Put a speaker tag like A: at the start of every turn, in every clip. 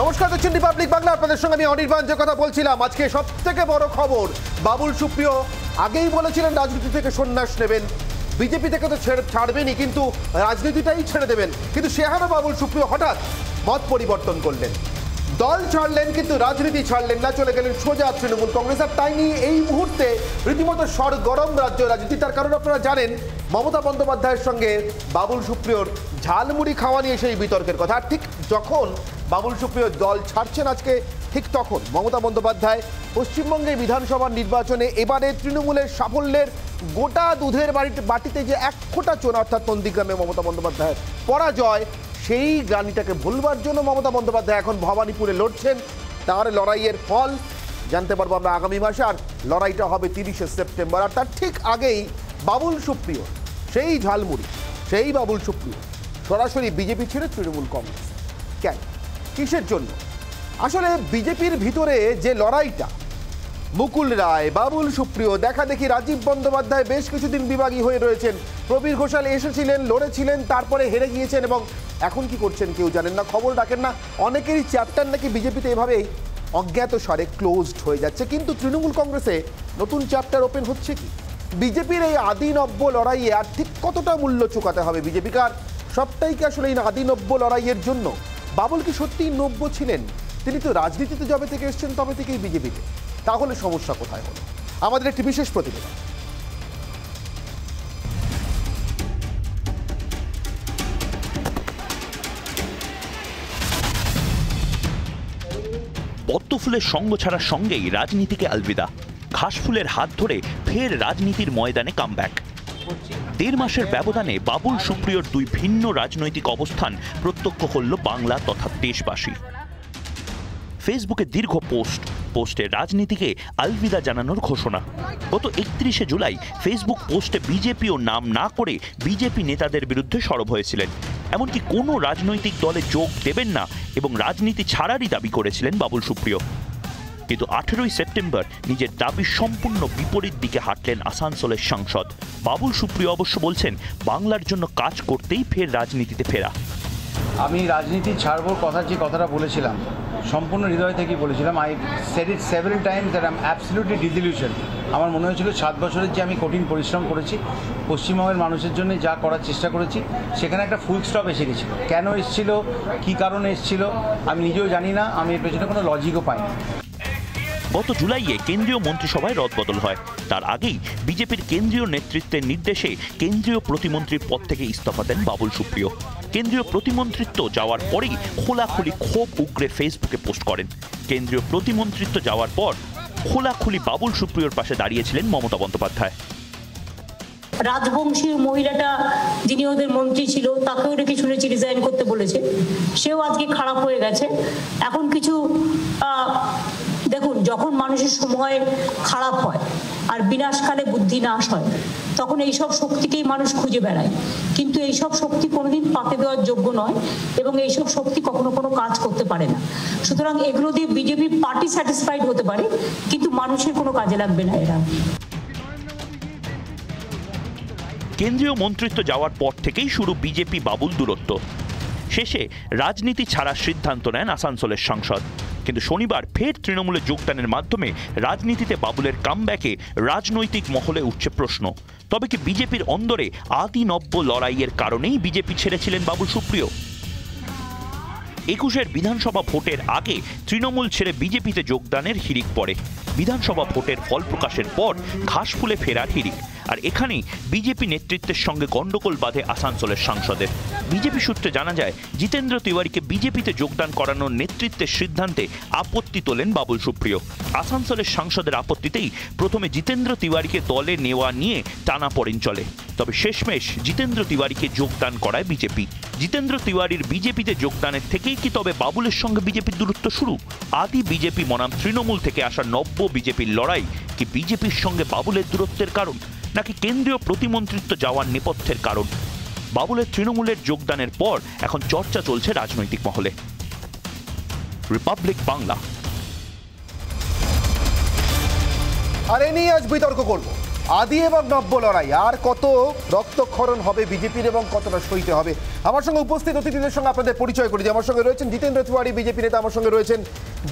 A: নমস্কার, দেখছেন রিপাবলিক বাংলা। আপনাদের সঙ্গে আমি অনির্বাণ যে কথা বলছিলাম, আজকে সব থেকে বড় খবর, বাবুল সুপ্রিয় আগেই বলেছিলেন রাজনীতি থেকে সন্ন্যাস নেবেন, বিজেপি থেকে তো ছাড়বেনই, কিন্তু রাজনীতিটাই ছেড়ে দেবেন। কিন্তু সেখানে বাবুল সুপ্রিয় হঠাৎ মত পরিবর্তন করলেন, দল ছাড়লেন কিন্তু রাজনীতি ছাড়লেন না, চলে গেলেন সোজা তৃণমূল কংগ্রেস। আর তাই নিয়ে এই মুহূর্তে রীতিমতো সরগরম রাজ্য রাজনীতি। তার কারণ আপনারা জানেন, মমতা বন্দ্যোপাধ্যায়ের সঙ্গে বাবুল সুপ্রিয়র ঝালমুড়ি খাওয়া নিয়ে সেই বিতর্কের কথা। আর ঠিক যখন বাবুল সুপ্রিয় দল ছাড়ছেন আজকে, ঠিক তখন মমতা বন্দ্যোপাধ্যায় পশ্চিমবঙ্গে বিধানসভার নির্বাচনে এবারে তৃণমূলের সাফল্যের গোটা দুধের বাটিতে যে এক ফোঁটা চোনা, অর্থাৎ নন্দীগ্রামে মমতা বন্দ্যোপাধ্যায়ের পরাজয়, সেই গ্লানিটাকে ভুলবার জন্য মমতা বন্দ্যোপাধ্যায় এখন ভবানীপুরে লড়ছেন। তার লড়াইয়ের ফল জানতে পারবো আমরা আগামী মাসে, আর লড়াইটা হবে 30শে সেপ্টেম্বর। আর তার ঠিক আগেই বাবুল সুপ্রিয়, সেই ঝালমুড়ি, সেই বাবুল সুপ্রিয় সরাসরি বিজেপি ছেড়ে তৃণমূল কংগ্রেস। কেন, কিসের জন্য? আসলে বিজেপির ভিতরে যে লড়াইটা, মুকুল রায়, বাবুল সুপ্রিয়, দেখা দেখি রাজীব বন্দ্যোপাধ্যায় বেশ কিছুদিন বিভাগী হয়ে রয়েছেন, প্রবীর ঘোষাল এসেছিলেন, লড়েছিলেন, তারপরে হেরে গিয়েছেন এবং এখন কি করছেন কেউ জানেন না, খবর রাখেন না। অনেকেরই চ্যাপ্টার নাকি বিজেপিতে এভাবেই অজ্ঞাত সারে ক্লোজড হয়ে যাচ্ছে। কিন্তু তৃণমূল কংগ্রেসে নতুন চ্যাপ্টার ওপেন হচ্ছে কি? বিজেপির এই আদিনব্য লড়াইয়ে আর ঠিক কতটা মূল্য চুকাতে হবে বিজেপিকার? সবটাই কি আসলে এই আদিনব্য লড়াইয়ের জন্য? বাবুল কি সত্যিই নব্য ছিলেন? তিনি তো রাজনীতিতে যবে থেকে এসছেন তবে থেকেই বিজেপিতে। তাহলে সমস্যা কোথায় হলো? আমাদের একটি বিশেষ প্রতিবেদন।
B: পদ্মফুলের সঙ্গ ছাড়ার সঙ্গেই রাজনীতিকে আলবিদা। ঘাসফুলের হাত ধরে ফের রাজনীতির ময়দানে কামব্যাক। 1.5 মাসের ব্যবধানে বাবুল সুপ্রিয়র দুই ভিন্ন রাজনৈতিক অবস্থান প্রত্যক্ষ করল বাংলা তথা দেশবাসী। ফেসবুকে দীর্ঘ পোস্টে রাজনীতিকে আলবিদা জানানোর ঘোষণা। গত 31শে জুলাই ফেসবুক পোস্টে বিজেপিও নাম না করে বিজেপি নেতাদের বিরুদ্ধে সরব হয়েছিলেন। এমনকি কোনো রাজনৈতিক দলে যোগ দেবেন না এবং রাজনীতি ছাড়ারই দাবি করেছিলেন বাবুল সুপ্রিয়। কিন্তু 18ই সেপ্টেম্বর নিজের দাবির সম্পূর্ণ বিপরীত দিকে হাঁটলেন আসানসোলের সাংসদ। বাবুল সুপ্রিয় অবশ্য বলছেন, বাংলার জন্য কাজ করতেই ফের রাজনীতিতে ফেরা।
C: আমি রাজনীতি ছাড়বো যে কথাটা বলেছিলাম, সম্পূর্ণ হৃদয় থেকেই বলেছিলাম। I said it several times that I am absolutely disillusion. আমার মনে হয়েছিল 7 বছরের যে আমি কঠিন পরিশ্রম করেছি, পশ্চিমবঙ্গের মানুষের জন্য যা করার চেষ্টা করেছি, সেখানে একটা ফুল স্টপ এসে গেছিলো। কেন এসেছিল, কী কারণে এসেছিল, আমি নিজেও জানি না। আমি এর পেছনে কোনো লজিকও পাইনি।
B: গত জুলাইয়ে কেন্দ্রীয় মন্ত্রিসভায় রদবদল হয়। তার আগেই বিজেপির কেন্দ্রীয় নেতৃত্বের নির্দেশে কেন্দ্রীয় প্রতিমন্ত্রীর পদ থেকে ইস্তফা দেন বাবুল সুপ্রিয়। কেন্দ্রীয় প্রতিমন্ত্রিত্ব যাওয়ার পরেই খোলাখুলি ক্ষোভ উগরে ফেসবুকে পোস্ট করেন। কেন্দ্রীয় প্রতিমন্ত্রিত্ব যাওয়ার পর খোলাখুলি বাবুল সুপ্রিয়র পাশে দাঁড়িয়েছিলেন মমতা বন্দ্যোপাধ্যায়।
D: রাজবংশী মহিলাটা যিনি ওদের মন্ত্রী ছিল, তাকেও নাকি শুনেছি রিজাইন করতে বলেছে, সেও আজকে খারাপ হয়ে গেছে। এখন কিছু দেখুন, যখন মানুষের সময় খারাপ হয় আর বিনাশকালে বুদ্ধি নাশ হয়, তখন এইসব শক্তিকেই মানুষ খুঁজে বেড়ায়। কিন্তু এইসব শক্তি কোনোদিন পাতে দেওয়ার যোগ্য নয় এবং এইসব শক্তি কখনো কোনো কাজ করতে পারে না। সুতরাং এগুলো দিয়ে বিজেপি পার্টি স্যাটিসফাইড হতে পারে, কিন্তু মানুষের কোনো কাজে লাগবে না এরা।
B: কেন্দ্রীয় মন্ত্রিত্ব যাওয়ার পর থেকেই শুরু বিজেপি বাবুল দূরত্ব। শেষে রাজনীতি ছাড়ার সিদ্ধান্ত নেন আসানসোলের সাংসদ। কিন্তু শনিবার ফের তৃণমূলে যোগদানের মাধ্যমে রাজনীতিতে বাবুলের কামব্যাকে রাজনৈতিক মহলে উঠছে প্রশ্ন। তবে কি বিজেপির অন্দরে আদিনব্য লড়াইয়ের কারণেই বিজেপি ছেড়েছিলেন বাবুল সুপ্রিয়? 21শে বিধানসভা ভোটের আগে তৃণমূল ছেড়ে বিজেপিতে যোগদানের হিড়িক পড়ে। বিধানসভা ভোটের ফল প্রকাশের পর ঘাসফুলে ফেরার হিড়িক। আর এখানেই বিজেপি নেতৃত্বের সঙ্গে গন্ডগোল বাঁধে আসানসোলের সাংসদের। বিজেপি সূত্রে জানা যায়, জিতেন্দ্র তিওয়ারিকে বিজেপিতে যোগদান করানোর নেতৃত্বের সিদ্ধান্তে আপত্তি তোলেন বাবুল সুপ্রিয়। আসানসোলের সাংসদের আপত্তিতেই প্রথমে জিতেন্দ্র তিওয়ারিকে দলে নেওয়া নিয়ে টানাপোড়েন চলে। তবে শেষমেশ জিতেন্দ্র তিওয়ারিকে যোগদান করায় বিজেপি। জিতেন্দ্র তিওয়ারির বিজেপিতে যোগদানের থেকেই কি তবে বাবুলের সঙ্গে বিজেপির দূরত্ব শুরু? আদি বিজেপি বনাম তৃণমূল থেকে আসা নব্য বিজেপির লড়াই কি বিজেপির সঙ্গে বাবুলের দূরত্বের কারণ, নাকি কেন্দ্রীয় প্রতিমন্ত্রিত্ব যাওয়ার নেপথ্যের কারণ? বাবুলের তৃণমূলের যোগদানের পর এখন চর্চা চলছে রাজনৈতিক মহলে। রিপাবলিক বাংলা।
A: আর এ নিয়ে আজ বিতর্ক করব। আদি এবং নব্য লড়াই, আর কত রক্তক্ষরণ হবে বিজেপির এবং কতটা সইতে হবে। আমার সঙ্গে উপস্থিত অতিথিদের সঙ্গে আপনাদের পরিচয় করি। আমার সঙ্গে রয়েছেন জিতেন্দ্র তিওয়ারি, বিজেপি নেতা। আমার সঙ্গে রয়েছেন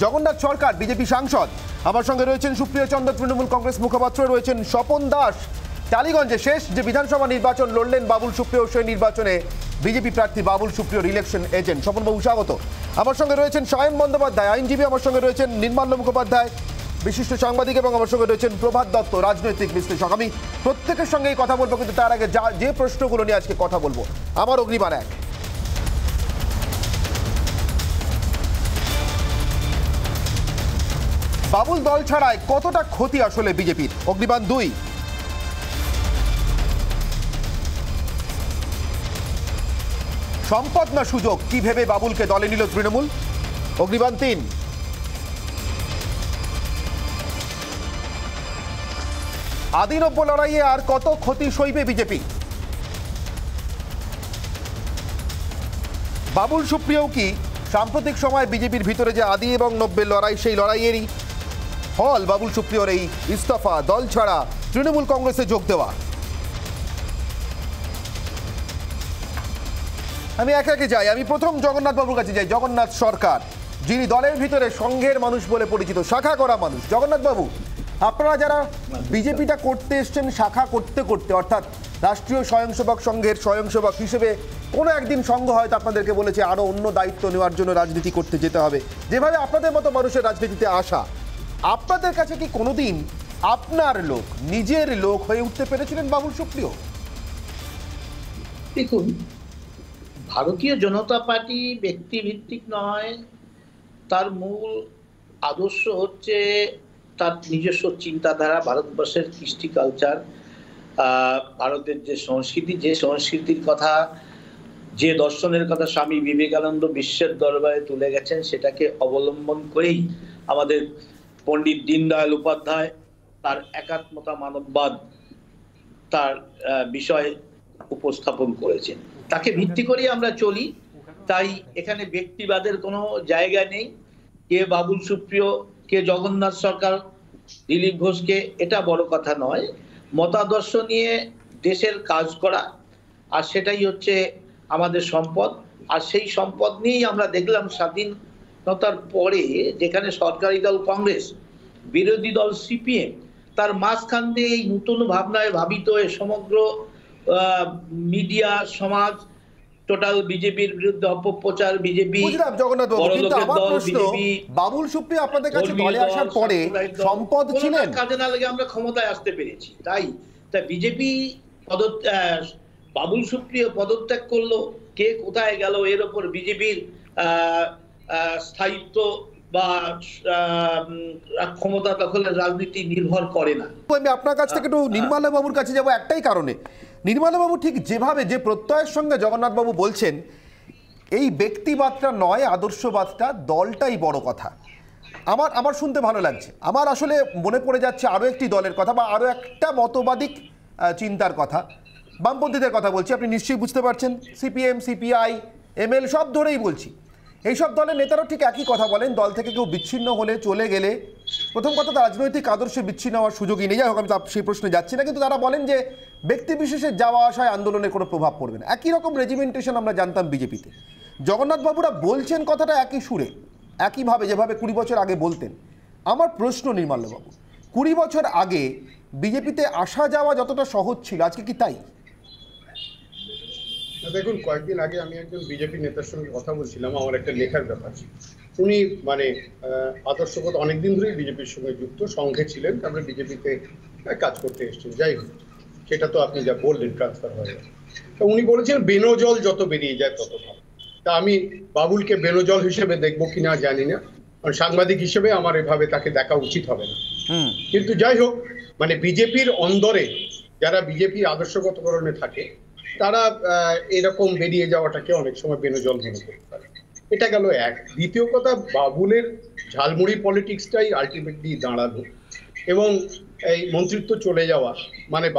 A: জগন্নাথ সরকার, বিজেপি সাংসদ। আমার সঙ্গে রয়েছেন সুপ্রিয় চন্দ্র, তৃণমূল কংগ্রেস মুখপাত্র। রয়েছেন স্বপন দাস, টালিগঞ্জে শেষ যে বিধানসভা নির্বাচন লড়লেন বাবুল সুপ্রিয়, সেই নির্বাচনে বিজেপি প্রার্থী বাবুল সুপ্রিয়র ইলেকশন এজেন্ট। স্বপনবাবু স্বাগত। আমার সঙ্গে রয়েছেন সায়ন বন্দ্যোপাধ্যায়, আইনজীবী। আমার সঙ্গে রয়েছেন নির্মাল্য মুখোপাধ্যায়, বিশিষ্ট সাংবাদিক। এবং আমার সঙ্গে রয়েছেন প্রভাত দত্ত, রাজনৈতিক বিশ্লেষক। আমি প্রত্যেকের সঙ্গেই কথা বলবো, কিন্তু তার আগে যে প্রশ্নগুলো নিয়ে আজকে কথা বলবো, আমার অগ্নিবাণ এক, বাবুল দল ছাড়ায় কতটা ক্ষতি আসলে বিজেপির? অগ্নিবাণ দুই, সম্পদ না সুযোগ, কি ভেবে বাবুলকে দলে নিল তৃণমূল? অগ্নিবাণ তিন, আদি নব্য লড়াইয়ে আর কত ক্ষতি সইবে বিজেপি? বাবুল সুপ্রিয় কি সাম্প্রতিক সময় বিজেপির ভিতরে যে আদি এবং নব্যের লড়াই, সেই লড়াইয়েরই ফল বাবুল সুপ্রিয়র এই ইস্তফা, দল ছাড়া, তৃণমূল কংগ্রেসে যোগ দেওয়া? আমি একে একে যাই। আমি প্রথম জগন্নাথ বাবুর কাছে যাই। জগন্নাথ সরকার, যিনি দলের ভিতরে সংঘের মানুষ বলে পরিচিত, শাখা করা মানুষ। জগন্নাথ বাবু, আপনারা যারা বিজেপিটা করতে এসছেন শাখা করতে করতে, অর্থাৎ রাষ্ট্রীয় স্বয়ংসেবক সংঘের স্বয়ংসেবক হিসেবে কোনো একদিন সংঘ হয়তো আপনাদেরকে বলেছে আরও অন্য দায়িত্ব নেওয়ার জন্য রাজনীতি করতে যেতে হবে, যেভাবে আপনাদের মতো মানুষের রাজনীতিতে আসা, আপনাদের কাছে কি কোনোদিন আপনার লোক, নিজের লোক হয়ে উঠতে পেরেছিলেন বাবুল সুপ্রিয়?
E: দেখুন, ভারতীয় জনতা পার্টি ব্যক্তিভিত্তিক নয়, তার মূল আদর্শ হচ্ছে তার নিজস্ব চিন্তাধারা, ভারতবর্ষের কৃষ্টি কালচার, ভারতের যে সংস্কৃতি, যে সংস্কৃতির কথা, যে দর্শনের কথা স্বামী বিবেকানন্দ বিশ্বের দরবারে তুলে গেছেন, সেটাকে অবলম্বন করেই আমাদের পণ্ডিত দীনদয়াল উপাধ্যায় তার একাত্মতা মানববাদ তার বিষয় উপস্থাপন করেছেন। তাকে ভিত্তি করেই আমরা চলি। তাই এখানে ব্যক্তিবাদের কোনো জায়গা নেই। কে বাবুল সুপ্রিয়, কে জগন্নাথ সরকার, দিলীপ ঘোষকে, এটা বড় কথা নয়। মতাদর্শ নিয়ে দেশের কাজ করা, আর সেটাই হচ্ছে আমাদের সম্পদ। আর সেই সম্পদ নিয়েই আমরা দেখলাম স্বাধীনতার পরে, যেখানে সরকারি দল কংগ্রেস, বিরোধী দল সিপিএম, তার মাঝখান দিয়ে এই নতুন ভাবনায় ভাবিত সমগ্র মিডিয়া সমাজ, টোটাল বিজেপির বিরুদ্ধে অপপ্রচার, বিজেপি,
A: বুঝলাম জগন্নাথ বাবু, কিন্তু আমার প্রশ্ন, বাবুল সুপ্রিয় আপনাদের কাছে দলে আসার পরে সম্পদ ছিলেন,
E: কাজে না লাগে আমরা ক্ষমতায় আসতে পেরেছি। তাই বিজেপি বাবুল সুপ্রিয় পদত্যাগ করলো, কে কোথায় গেল, এর ওপর বিজেপির স্থায়িত্ব বা ক্ষমতা দখলের রাজনীতি নির্ভর করে না।
A: আমি আপনার কাছ থেকে একটু নির্মলা বাবুর কাছে যাব একটাই কারণে। নির্মলা বাবু ঠিক যেভাবে, যে প্রত্যয়ের সঙ্গে জগন্নাথ বাবু বলছেন, এই ব্যক্তিবাদটা নয়, আদর্শবাদটা, দলটাই বড় কথা। আমার শুনতে ভালো লাগছে। আমার আসলে মনে পড়ে যাচ্ছে আরও একটি দলের কথা, বা আরও একটা মতবাদিক চিন্তার কথা, বামপন্থীদের কথা বলছি। আপনি নিশ্চয়ই বুঝতে পারছেন, সিপিএম, সিপিআই, এমএল সব ধরেই বলছি। এইসব দলের নেতারাও ঠিক একই কথা বলেন, দল থেকে কেউ বিচ্ছিন্ন হলে, চলে গেলে, প্রথম কথা তো রাজনৈতিক আদর্শে বিচ্ছিন্ন হওয়ার সুযোগই নেই। যাই হোক, আমি তো সেই প্রশ্নে যাচ্ছি না, কিন্তু তারা বলেন যে ব্যক্তি বিশেষের যাওয়া আসায় আন্দোলনের কোনো প্রভাব পড়বে না। একই রকম রেজিমেন্টেশন আমরা জানতাম বিজেপিতে। জগন্নাথ বাবুরা বলছেন কথাটা একই সুরে, একইভাবে, যেভাবে 20 বছর আগে বলতেন। আমার প্রশ্ন নির্মল্যবাবু, 20 বছর আগে বিজেপিতে আসা যাওয়া যতটা সহজ ছিল, আজকে কি তাই?
F: দেখুন, কয়েকদিন আগে আমি একজন বিজেপি নেতার সঙ্গে কথা বলছিলাম, আমার একটা লেখার ব্যাপার। উনি আদর্শগত অনেকদিন ধরেই বিজেপির সঙ্গে যুক্ত, সংঘে ছিলেন, তারপরে বিজেপিতে কাজ করতে এসছেন। যাই হোক, সেটা তো আপনি যা বললেন ট্রান্সফার হয়ে গেল। তা উনি বলেছেন বেনজল যত বেরিয়ে যায় তত ভালো। তা আমি বাবুলকে বেনজল হিসেবে দেখবো কিনা জানি না, কারণ সাংবাদিক হিসেবে আমার এভাবে তাকে দেখা উচিত হবে না। কিন্তু যাই হোক, বিজেপির অন্দরে যারা বিজেপির আদর্শগতকরণে থাকে, তারা এরকম বেরিয়ে যাওয়াটাকে অনেক সময় বেনজল মনে করতে পারে। এটা গেল এক। দ্বিতীয় কথা, বাবুলের ঝালমুড়ি পলিটিক্সটাই আলটিমেটলি দাঁড়ালো, এবং এই মন্ত্রিত্ব চলে যাওয়া,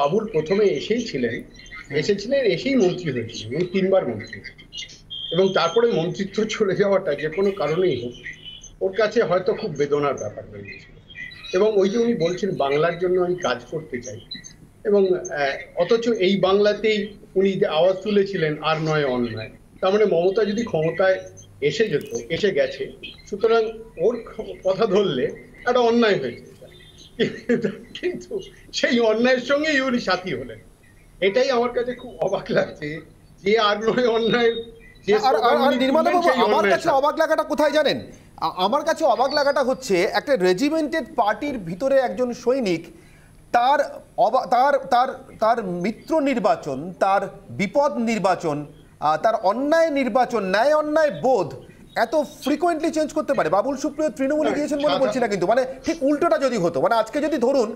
F: বাবুল প্রথমে এসেছিলেন, এসেই মন্ত্রী হয়েছিলেন, এবং 3 বার মন্ত্রী, এবং তারপরে মন্ত্রিত্ব চলে যাওয়াটা যে কোনো কারণেই হোক ওর কাছে হয়তো খুব বেদনার ব্যাপার হয়ে গেছিল। এবং ওই যে উনি বলছেন বাংলার জন্য আমি কাজ করতে চাই, এবং অথচ এই বাংলাতেই উনি আওয়াজ তুলেছিলেন আর নয় অন্যায়। তার মানে মমতা যদি ক্ষমতায় এসে গেছে, সুতরাং ওর কথা ধরলে একটা অন্যায় হয়েছে, কিন্তু সেই অন্যায়ের সঙ্গেই উনি সাথী হলেন। এটাই আমার কাছে খুব অবাক লাগছে যে আর নয় অন্যায়।
A: আমার কাছে অবাক লাগাটা কোথায় জানেন? আমার কাছে অবাক লাগাটা হচ্ছে একটা রেজিমেন্টেড পার্টির ভিতরে একজন সৈনিক তার তার তার তার মিত্র নির্বাচন, তার বিপদ নির্বাচন, তার অন্যায় নির্বাচন, ন্যায় অন্যায় বোধ এত ফ্রিকোয়েন্টলি চেঞ্জ করতে পারে। বাবুল সুপ্রিয় তৃণমূলে গিয়েছেন বলে বলছি না, কিন্তু মানে ঠিক উল্টোটা যদি হতো, মানে আজকে যদি ধরুন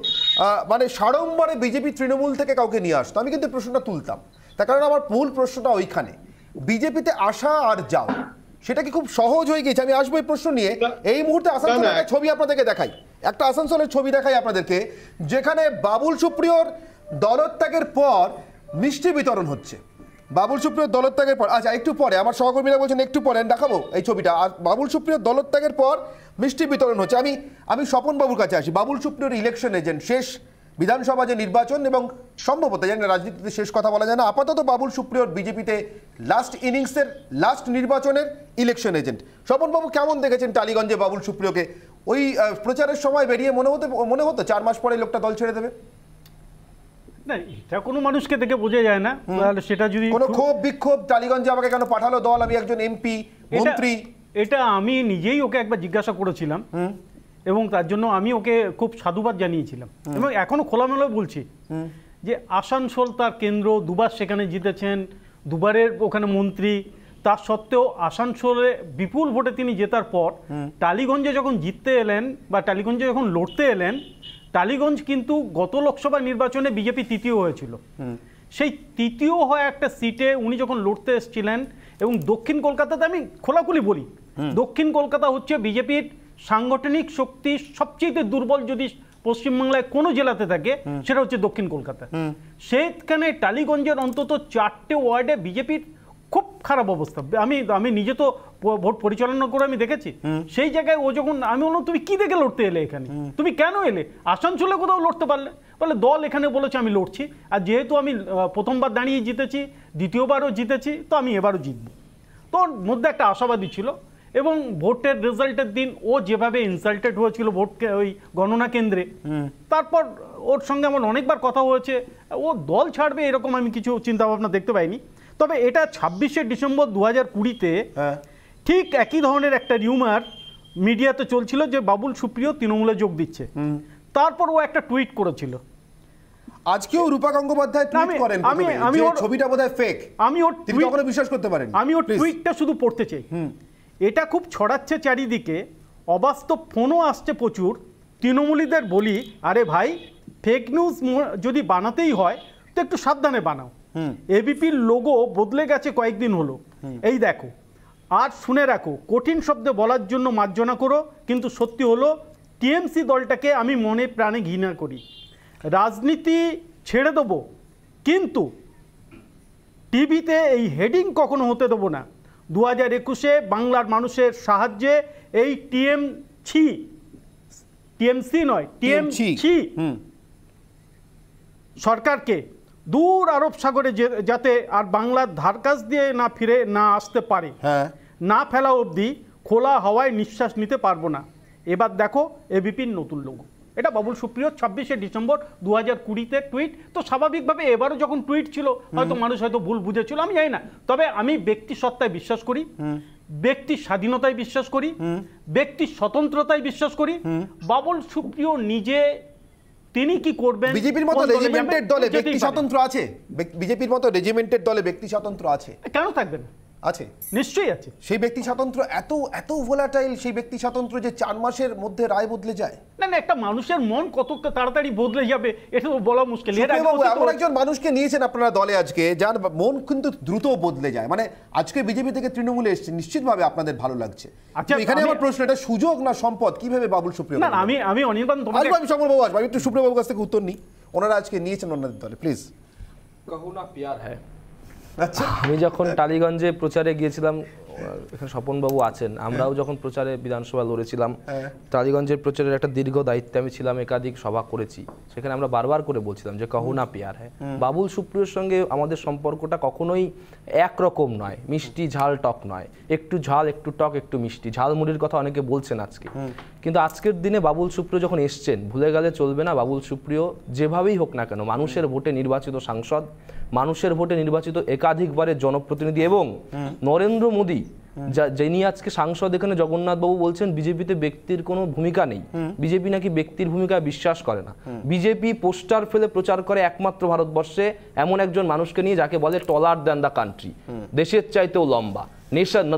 A: মানে সাড়ম্বরে বিজেপি তৃণমূল থেকে কাউকে নিয়ে আসতো, আমি কিন্তু প্রশ্নটা তুলতাম। তার কারণ আমার মূল প্রশ্নটা ওইখানে, বিজেপিতে আসা আর যাও সেটা কি খুব সহজ হয়ে গেছে? আমি আসবো এই প্রশ্ন নিয়ে। এই মুহূর্তে আসানসোলের একটা ছবি আপনাদেরকে দেখাই, একটা আসানসোলের ছবি দেখাই আপনাদেরকে, যেখানে বাবুল সুপ্রিয়র দলত্যাগের পর মিষ্টি বিতরণ হচ্ছে। বাবুল সুপ্রিয়র দলত্যাগের পর, আচ্ছা একটু পরে আমার সহকর্মীরা বলছেন একটু পরে দেখাবো এই ছবিটা। আর বাবুল সুপ্রিয়র দলত্যাগের পর মিষ্টি বিতরণ হচ্ছে। আমি স্বপন বাবুর কাছে আসি। বাবুল সুপ্রিয়র ইলেকশন এজেন্ট, শেষ বিধানসভা যে নির্বাচন এবং সম্ভবত জানি না, রাজনীতিতে শেষ কথা বলা যায় না, আপাতত বাবুল সুপ্রিয়র বিজেপিতে লাস্ট ইনিংসের লাস্ট নির্বাচনের ইলেকশন এজেন্ট। স্বপন বাবু কেমন দেখেছেন টালিগঞ্জে বাবুল সুপ্রিয়কে? ওই প্রচারের সময় বেরিয়ে মনে হতো 4 মাস পরে লোকটা দল ছেড়ে দেবে?
G: না, এটা কোনো মানুষকে দেখে বোঝা যায় না। তাহলে সেটা যদি
A: কোনো ক্ষোভ বিক্ষোভ, টালিগঞ্জে আমাকে কেন পাঠালো দল, আমি একজন এমপি মন্ত্রী,
G: এটা আমি নিজেই ওকে একবার জিজ্ঞাসা করেছিলাম এবং তার জন্য আমি ওকে খুব সাধুবাদ জানিয়েছিলাম এবং এখনো খোলামেলা বলছি যে আসানসোল তার কেন্দ্র, দুবার সেখানে জিতেছেন, দুবারের ওখানে মন্ত্রী, তার সত্ত্বেও আসানসোলে বিপুল ভোটে তিনি জেতার পর টালিগঞ্জে যখন জিততে এলেন বা টালিগঞ্জে যখন লড়তে এলেন, টালিগঞ্জ কিন্তু গত লোকসভা নির্বাচনে বিজেপি তৃতীয় হয়েছিল। সেই তৃতীয় হয়ে একটা সিটে উনি যখন লড়তে এসেছিলেন, এবং দক্ষিণ কলকাতাতে আমি খোলাখুলি বলি, দক্ষিণ কলকাতা হচ্ছে বিজেপির সাংগঠনিক শক্তি সবচেয়ে দুর্বল যদি পশ্চিমবাংলায় কোনো জেলাতে থাকে সেটা হচ্ছে দক্ষিণ কলকাতা। সেখানে টালিগঞ্জের অন্তত 4টে ওয়ার্ডে বিজেপির খুব খারাপ অবস্থা। আমি নিজে তো ভোট পরিচালনা করে আমি দেখেছি। সেই জায়গায় ও যখন আমি বললাম তুমি কি দেখে লড়তে এলে এখানে, তুমি কেন এলে, আসানসোলে কোথাও লড়তে পারলে? বলে দল এখানে বলেছে আমি লড়ছি, আর যেহেতু আমি প্রথমবার দাঁড়িয়ে জিতেছি, দ্বিতীয়বারও জিতেছি, তো আমি এবারও জিতব। তো ওর মধ্যে একটা আশাবাদী ছিল। এবং ভোটের রেজাল্টের দিন ও যেভাবে ইনসাল্টেড হয়েছিল ভোটকে ওই গণনা কেন্দ্রে, তারপর ওর সঙ্গে আমার অনেকবার কথা হয়েছে, ও দল ছাড়বে এরকম আমি কিছু চিন্তাভাবনা দেখতে পাইনি। তবে এটা 26শে ডিসেম্বর 2020-তে ঠিক একই ধরনের একটা রিউমার মিডিয়াতে চলছিল যে বাবুল সুপ্রিয় তৃণমূলে যোগ দিচ্ছে। তারপর ও একটা টুইট করেছিল।
A: আজকেও রূপা গঙ্গোপাধ্যায় টুইট করেন, আমি ওর ছবিটা বোধহয় ফেক,
G: আমি ওর
A: কখনো বিশ্বাস করতে পারেন,
G: আমি ওর টুইটটা শুধু পড়তে চাই। এটা খুব ছড়াচ্ছে চারিদিকে, অবাস্তব ফোনও আসছে প্রচুর। তৃণমূলীদের বলি, আরে ভাই, ফেক নিউজ যদি বানাতেই হয় তো একটু সাবধানে বানাও। এবিপির লোগো বদলে গেছে কয়েকদিন হলো, এই দেখো। আর শুনে রাখো, কঠিন শব্দে বলার জন্য মার্জনা করো, কিন্তু সত্যি হলো টিএমসি দলটাকে আমি মনে প্রাণে ঘৃণা করি। রাজনীতি ছেড়ে দেবো, কিন্তু টিভিতে এই হেডিং কখনো হতে দেবো না। 2021-এ বাংলার মানুষের সাহায্যে এই টিএমসি নয় টিএমসি সরকারকে দূর আরব সাগরে যাতে আর বাংলার ধারকাছ দিয়ে না ফিরে না আসতে পারে, না ফেলা অবধি খোলা হাওয়ায় নিঃশ্বাস নিতে পারবো না। এবার দেখো এবিপির নতুন লোগো। এটা বাবুল সুপ্রিয় 26শে ডিসেম্বর 2020-তে টুইট। তো স্বাভাবিকভাবে এবারও যখন টুইট ছিল হয়তো মানুষ হয়তো ভুল বুঝেছিল, আমি জানি না। তবে আমি ব্যক্তি সত্তায় বিশ্বাস করি, ব্যক্তির স্বাধীনতায় বিশ্বাস করি, ব্যক্তির স্বতন্ত্রতায় বিশ্বাস করি। বাবুল সুপ্রিয় নিজে তিনি কি করবেন,
A: বিজেপির মতো রেজিমেন্টেড দলে ব্যক্তি স্বাতন্ত্র্য আছে, বিজেপির মতো রেজিমেন্টেড দলে ব্যক্তি স্বাতন্ত্র্য আছে,
G: কেন থাকবে না?
A: আছে,
G: নিশ্চয়ই আছে।
A: সেই ব্যক্তি স্বাতন্ত্র্য এত ভোলাটাইল, সেই ব্যক্তি স্বাতন্ত্র্য যে 4 মাসের মধ্যে রায় বদলে যায়।
G: না, একটা মানুষের মন কত তাড়াতাড়ি বদলে যাবে এটা তো বলা মুশকিল।
A: এমন একজন মানুষকে নিয়েছেন আপনারা দলে আজকে, যার মন কিন্তু দ্রুত বদলে যায়। মানে আজকে বিজেপি থেকে তৃণমূলে এসেছে, নিশ্চিতভাবে আপনাদের ভালো লাগছে। আচ্ছা, এখানে আমার প্রশ্ন, এটা সুযোগ না সম্পদ? কিভাবে বাবুল সুপ্রিয়?
G: না, আমি অনির্বাণ
A: আমি সমরবাবু আসবো, আমি একটু সুপ্রিয়বাবুর কাছ থেকে উত্তর নিই। ওনারা আজকে নিয়েছেন ওনাদের দলে, প্লিজ।
H: कहूँ ना प्यार है। আচ্ছা, আমি যখন টালিগঞ্জে প্রচারে গিয়েছিলাম এখানে স্বপনবাবু আছেন, আমরাও যখন প্রচারে বিধানসভা লড়েছিলাম, টালিগঞ্জের প্রচারের একটা দীর্ঘ দায়িত্বে আমি ছিলাম, একাধিক সভা করেছি, সেখানে আমরা বারবার করে বলছিলাম যে কহো না প্যার হ্যায়। বাবুল সুপ্রিয়র সঙ্গে আমাদের সম্পর্কটা কখনোই একরকম নয়, মিষ্টি ঝাল টক নয়, একটু ঝাল একটু টক একটু মিষ্টি, ঝালমুড়ির কথা অনেকে বলছেন আজকে, কিন্তু আজকের দিনে বাবুল সুপ্রিয় যখন এসছেন, ভুলে গেলে চলবে না, বাবুল সুপ্রিয় যেভাবেই হোক না কেন মানুষের ভোটে নির্বাচিত সাংসদ, মানুষের ভোটে নির্বাচিত একাধিকবারের জনপ্রতিনিধি, এবং নরেন্দ্র মোদী যিনি আজকে সাংসদ, এখানে জগন্নাথ বাবু বলছেন বিজেপিতে ব্যক্তির কোনো ভূমিকা নেই, বিজেপি নাকি ব্যক্তির ভূমিকা বিশ্বাস করে না, বিজেপি পোস্টার ফেলে প্রচার করে একমাত্র ভারতবর্ষে এমন একজন মানুষকে নিয়ে যাকে বলে টলার দ্যান দ্য কান্ট্রি, দেশের চাইতেও লম্বা,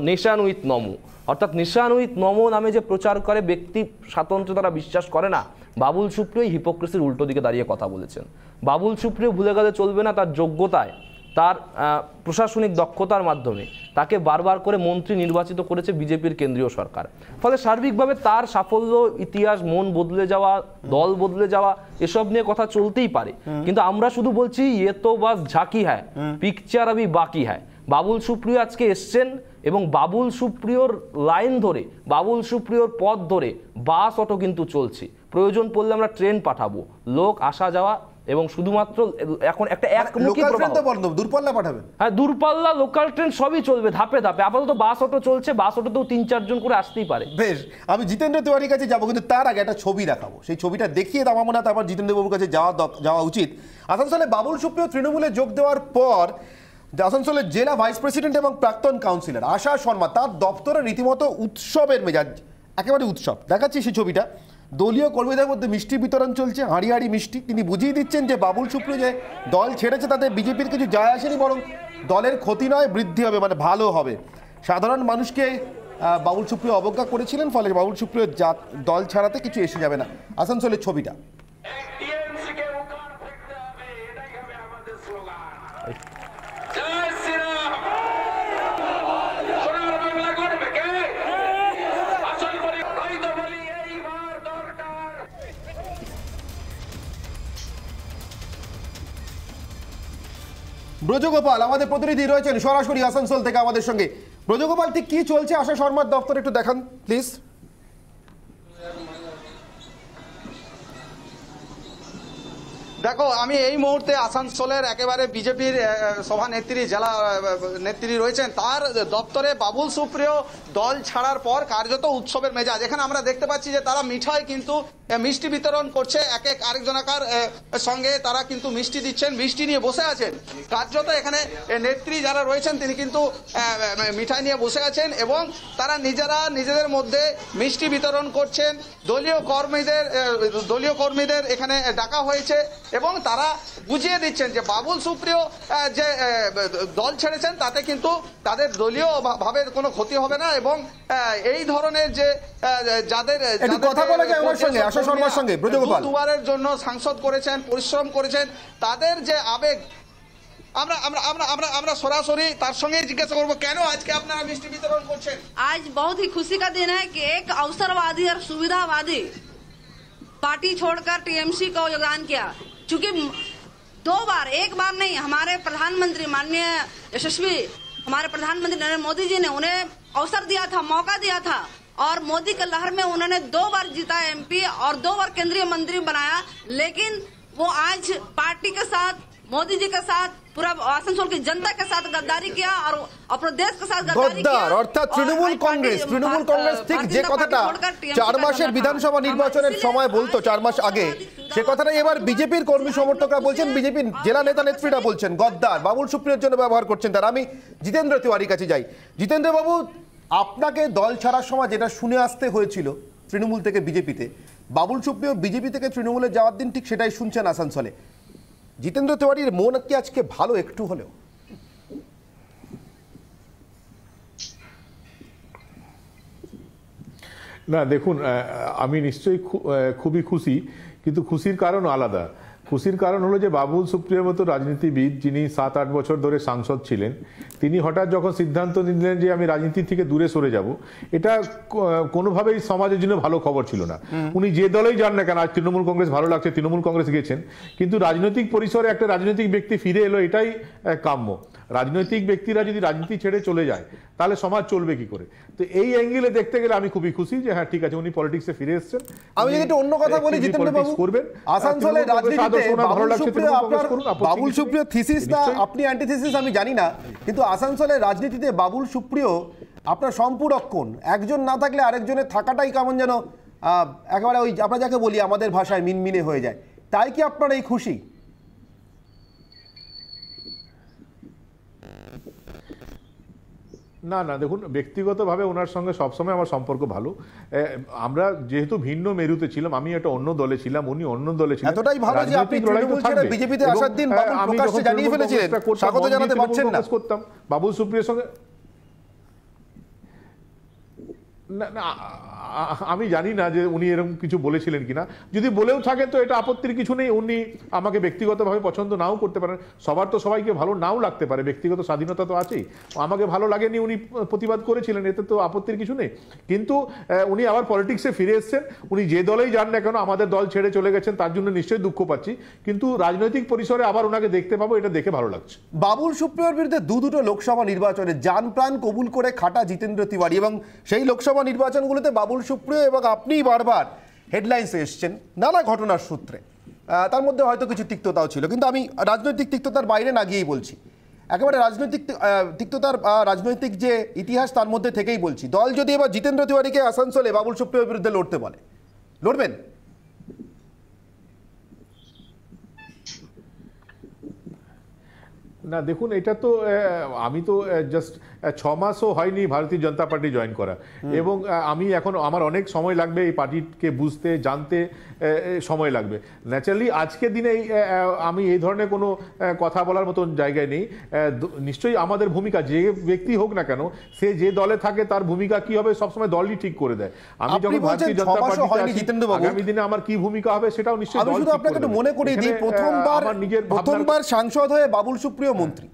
H: নেশান উইথ নমো, অর্থাৎ নেশান উইথ নমো নামে যে প্রচার করে ব্যক্তি স্বাতন্ত্র্য তারা বিশ্বাস করে না, বাবুল সুপ্রিয় হিপোক্রেসির উল্টো দিকে দাঁড়িয়ে কথা বলেছেন। বাবুল সুপ্রিয় ভুলে গেলে চলবে না, তার যোগ্যতায়, তার প্রশাসনিক দক্ষতার মাধ্যমে তাকে বারবার করে মন্ত্রী নির্বাচিত করেছে বিজেপির কেন্দ্রীয় সরকার, ফলে সার্বিকভাবে তার সাফল্য, ইতিহাস, মন বদলে যাওয়া, দল বদলে যাওয়া, এসব নিয়ে কথা চলতেই পারে, কিন্তু আমরা শুধু বলছি ইয়ে তো বাস ঝাঁকি হ্যায়, পিকচার আবি বাকি হ্যায়। বাবুল সুপ্রিয় আজকে এসছেন এবং বাবুল সুপ্রিয়র লাইন ধরে, বাবুল সুপ্রিয়র পথ ধরে বাস অটো কিন্তু চলছে, প্রয়োজন পড়লে আমরা ট্রেন পাঠাবো, লোক আসা যাওয়া, এবং শুধুমাত্র এখন একটা একমুখী প্রবাহ,
A: দূরপাল্লা পাঠাবেন,
H: হ্যাঁ দূরপাল্লা লোকাল ট্রেন সবই চলবে ধাপে ধাপে, আপাতত বাস অটো চলছে, বাস অটোতেও ৩-৪ জন করে আসতেই পারে।
A: বেশ, আমি জিতেন্দ্র তিওয়ারির কাছে যাবো, কিন্তু তার আগে একটা ছবি দেখাবো, সেই ছবিটা দেখিয়ে আমার মনে হয় তারপর জিতেন্দ্রবাবুর কাছে যাওয়া উচিত। আসানসোলে বাবুল সুপ্রিয় তৃণমূলে যোগ দেওয়ার পর আসানসোলের জেলা ভাইস প্রেসিডেন্ট এবং প্রাক্তন কাউন্সিলর আশা শর্মা, তার দপ্তরে রীতিমতো উৎসবের মেজাজ, একেবারে উৎসব। দেখাচ্ছি সেই ছবিটা, দলীয় কর্মীদের মধ্যে মিষ্টি বিতরণ চলছে, হাঁড়ি হাঁড়ি মিষ্টি। তিনি বুঝিয়ে দিচ্ছেন যে বাবুল সুপ্রিয় যে দল ছেড়েছে তাতে বিজেপির কিছু যায় আসেনি, বরং দলের ক্ষতি নয়, বৃদ্ধি হবে, মানে ভালো হবে। সাধারণ মানুষকে বাবুল সুপ্রিয় অবজ্ঞা করেছিলেন, ফলে বাবুল সুপ্রিয় দল ছাড়াতে কিছু এসে যাবে না। আসানসোলের ছবিটা ব্রজগোপাল আমাদের প্রতিনিধি রয়েছেন সরাসরি আসানসোল থেকে আমাদের সঙ্গে। ব্রজগোপাল, ঠিক কি চলছে আশা শর্মার দপ্তরে, একটু দেখান প্লিজ।
I: দেখো, আমি এই মুহূর্তে আসানসোলের একেবারে বিজেপির সভানেত্রী, জেলা নেত্রী রয়েছেন, তার দপ্তরে বাবুল সুপ্রিয় দল ছাড়ার পর কার্যত উৎসবের মেজাজ। এখানে আমরা দেখতে পাচ্ছি যে তারা মিঠাই কিন্তু মিষ্টি বিতরণ করছে, এক এক আরেকজনাকার সঙ্গে তারা কিন্তু মিষ্টি দিচ্ছেন, মিষ্টি নিয়ে বসে আছেন। কার্যত এখানে নেত্রী যারা রয়েছেন তিনি কিন্তু মিঠাই নিয়ে বসে আছেন এবং তারা নিজেদের মধ্যে মিষ্টি বিতরণ করছেন। দলীয় কর্মীদের এখানে ডাকা হয়েছে এবং তারা বুঝিয়ে দিচ্ছেন যে বাবুল সুপ্রিয় যে দল ছেড়েছেন তাতে কিন্তু তাদের দলীয় ভাবে কোনো ক্ষতি হবে না, এবং এই ধরনের যে যাদের
A: কথা বলা যায় আমার সঙ্গে আশা শর্মার সঙ্গে, ব্রজগোপাল
I: দুবারের জন্য সাংসদ করেছেন, পরিশ্রম করেছেন, তাদের যে আবেগ, আমরা সরাসরি তার সঙ্গে জিজ্ঞাসা করবো কেন আজকে আপনারা মিষ্টি বিতরণ করছেন।
J: आज बहुत ही खुशी का दिन है कि एक अवसरवादी और सुविधावादी पार्टी छोड़कर टीएमसी को योगदान किया, चूंकि 2 बार, एक बार नहीं, हमारे प्रधानमंत्री माननीय यशस्वी हमारे प्रधानमंत्री नरेंद्र मोदी जी ने उन्हें अवसर दिया था, मौका दिया था, और मोदी के लहर में उन्होंने 2 बार जीता एमपी और 2 बार केंद्रीय मंत्री बनाया, लेकिन वो आज पार्टी के साथ, मोदी जी के साथ, पूरा आसनसोल की जनता के साथ गद्दारी किया और प्रदेश के साथ गद्दारी किया।
A: অর্থাৎ তৃণমূল কংগ্রেস ঠিক যে কথাটা 4 মাসের বিধানসভা নির্বাচনের সময় বলতো, 4 মাস আগে, সে কথাটাই এবার বিজেপির কর্মী সমর্থকরা বলছেন, বিজেপির জেলা নেতা নেত্রীরা বলছেন গদ্দার, বাবুল সুপ্রিয়র জন্য ব্যবহার করছেন তারা। আমি জিতেন্দ্র তিওয়ারির কাছে যাই। জিতেন্দ্র বাবু, আপনাকে দল ছাড়ার সময় যেটা শুনে আসতে হয়েছিল তৃণমূল থেকে বিজেপিতে, বাবুল সুপ্রিয় বিজেপি থেকে তৃণমূলে যাওয়ার দিন ঠিক সেটাই শুনছেন আসানসোলে। জিতেন্দ্র তিওয়ারির মন কি আজকে ভালো একটু হলেও?
K: না, দেখুন, আমি নিশ্চয়ই খুবই খুশি, কিন্তু খুশির কারণ আলাদা। খুশির কারণ হলো যে বাবুল সুপ্রিয়র মতো রাজনীতিবিদ, যিনি 7-8 বছর ধরে সাংসদ ছিলেন, তিনি হঠাৎ যখন সিদ্ধান্ত নিলেন যে আমি রাজনীতি থেকে দূরে সরে যাব, এটা কোনোভাবেই সমাজের জন্য ভালো খবর ছিল না। উনি যে দলেই যান না কেন, আজ তৃণমূল কংগ্রেস ভালো লাগছে, তৃণমূল কংগ্রেস গেছেন, কিন্তু রাজনৈতিক পরিসরে একটা রাজনৈতিক ব্যক্তি ফিরে এলো, এটাই কাম্য। রাজনৈতিক ব্যক্তিরা যদি রাজনীতি ছেড়ে চলে যায় তাহলে সমাজ চলবে কি করে? তো এই অ্যাঙ্গেলে দেখতে গেলে আমি খুবই খুশি যে হ্যাঁ ঠিক আছে উনি পলিটিক্সে ফিরে এসেছেন।
A: আমি যদি একটু অন্য কথা বলি জিতেন্দ্র বাবু, আসানসোলের রাজনীতিতে বাবুল সুপ্রিয় থিসিসটা আপনি অ্যান্টিথিসিস আমি জানি না, কিন্তু আসানসোলের রাজনীতিতে বাবুল সুপ্রিয় আপনার সম্পূরক্ষণ, একজন না থাকলে আরেকজনের থাকাটাই কেমন যেন একেবারে ওই আমরা যাকে বলি আমাদের ভাষায় মিনমিনে হয়ে যায়। তাই কি আপনার এই খুশি?
K: না না, দেখুন ব্যক্তিগতভাবে ওনার সঙ্গে সবসময় আমার সম্পর্ক ভালো। আমরা যেহেতু ভিন্ন মেরুতে ছিলাম, আমি একটা অন্য দলে ছিলাম, উনি অন্য দলে ছিলেন।
A: এতটাই ভালো যে আপনি তৃণমূল ছেড়ে বিজেপিতে আসার দিন বাবুল প্রকাশ্যে জানিয়ে ফেলেছিলেন, স্বাগত জানাতে পারছেন না।
K: করতাম বাবুল সুপ্রিয়র সঙ্গে, না আমি জানি না যে উনি এরকম কিছু বলেছিলেন কিনা, যদি বলেও থাকেন তো এটা আপত্তির কিছু নেই। উনি আমাকে ব্যক্তিগতভাবে পছন্দ নাও করতে পারেন, সবার তো সবাইকে ভালো নাও লাগতে পারে, ব্যক্তিগত স্বাধীনতা তো আছেই। আমাকে ভালো লাগেনি, উনি প্রতিবাদ করেছিলেন, এতে তো আপত্তির কিছু নেই। কিন্তু উনি আবার পলিটিক্সে ফিরে এসেছেন, উনি যে দলেই যান না কেন, আমাদের দল ছেড়ে চলে গেছেন তার জন্য নিশ্চয়ই দুঃখ পাচ্ছি, কিন্তু রাজনৈতিক পরিসরে আবার ওনাকে দেখতে পাবো, এটা দেখে ভালো লাগছে।
A: বাবুল সুপ্রিয়র বিরুদ্ধে দুটো লোকসভা নির্বাচনে জান প্রাণ কবুল করে খাটা জিতেন্দ্র তিওয়ারি, এবং সেই লোকসভা নির্বাচনগুলোতে বাবুল সুপ্রিয় এবং আপনি বারবার হেডলাইন্সে এসছেন নানা ঘটনার সূত্রে। তার মধ্যে হয়তো কিছু তিক্ততাও ছিল, কিন্তু আমি রাজনৈতিক তিক্ততার বাইরে না গিয়েই বলছি, একেবারে রাজনৈতিক তিক্ততার রাজনৈতিক যে ইতিহাস তার মধ্যে থেকেই বলছি। দল যদি এবার জিতেন্দ্র তিওয়ারিকে আসানসোলে বাবুল সুপ্রিয়র বিরুদ্ধে লড়তে বলে, লড়বেন?
K: না দেখুন, এটা তো আমি তো জাস্ট 6 মাসও হয়নি ভারতীয় জনতা পার্টি জয়েন করা, এবং আমি এখন আমার অনেক সময় লাগবে এই পার্টিকে বুঝতে জানতে, সময় লাগবে। ন্যাচারালি আজকের দিনে আমি এই ধরনের কোনো কথা বলার মতন জায়গায় নেই। নিশ্চয়ই আমাদের ভূমিকা, যে ব্যক্তি হোক না কেন, সে যে দলে থাকে তার ভূমিকা কি হবে সবসময় দলই ঠিক করে দেয়। আমি যখন ভারতীয় জনতা পার্টিতে আগামী দিনে আমার কি ভূমিকা হবে সেটাও নিশ্চয়ই দল ঠিক করে দেবে।
A: আপনাকে একটু মনে করিয়ে দিই, প্রথমবার সাংসদ হয়ে বাবুল সুপ্রিয় মন্ত্রী,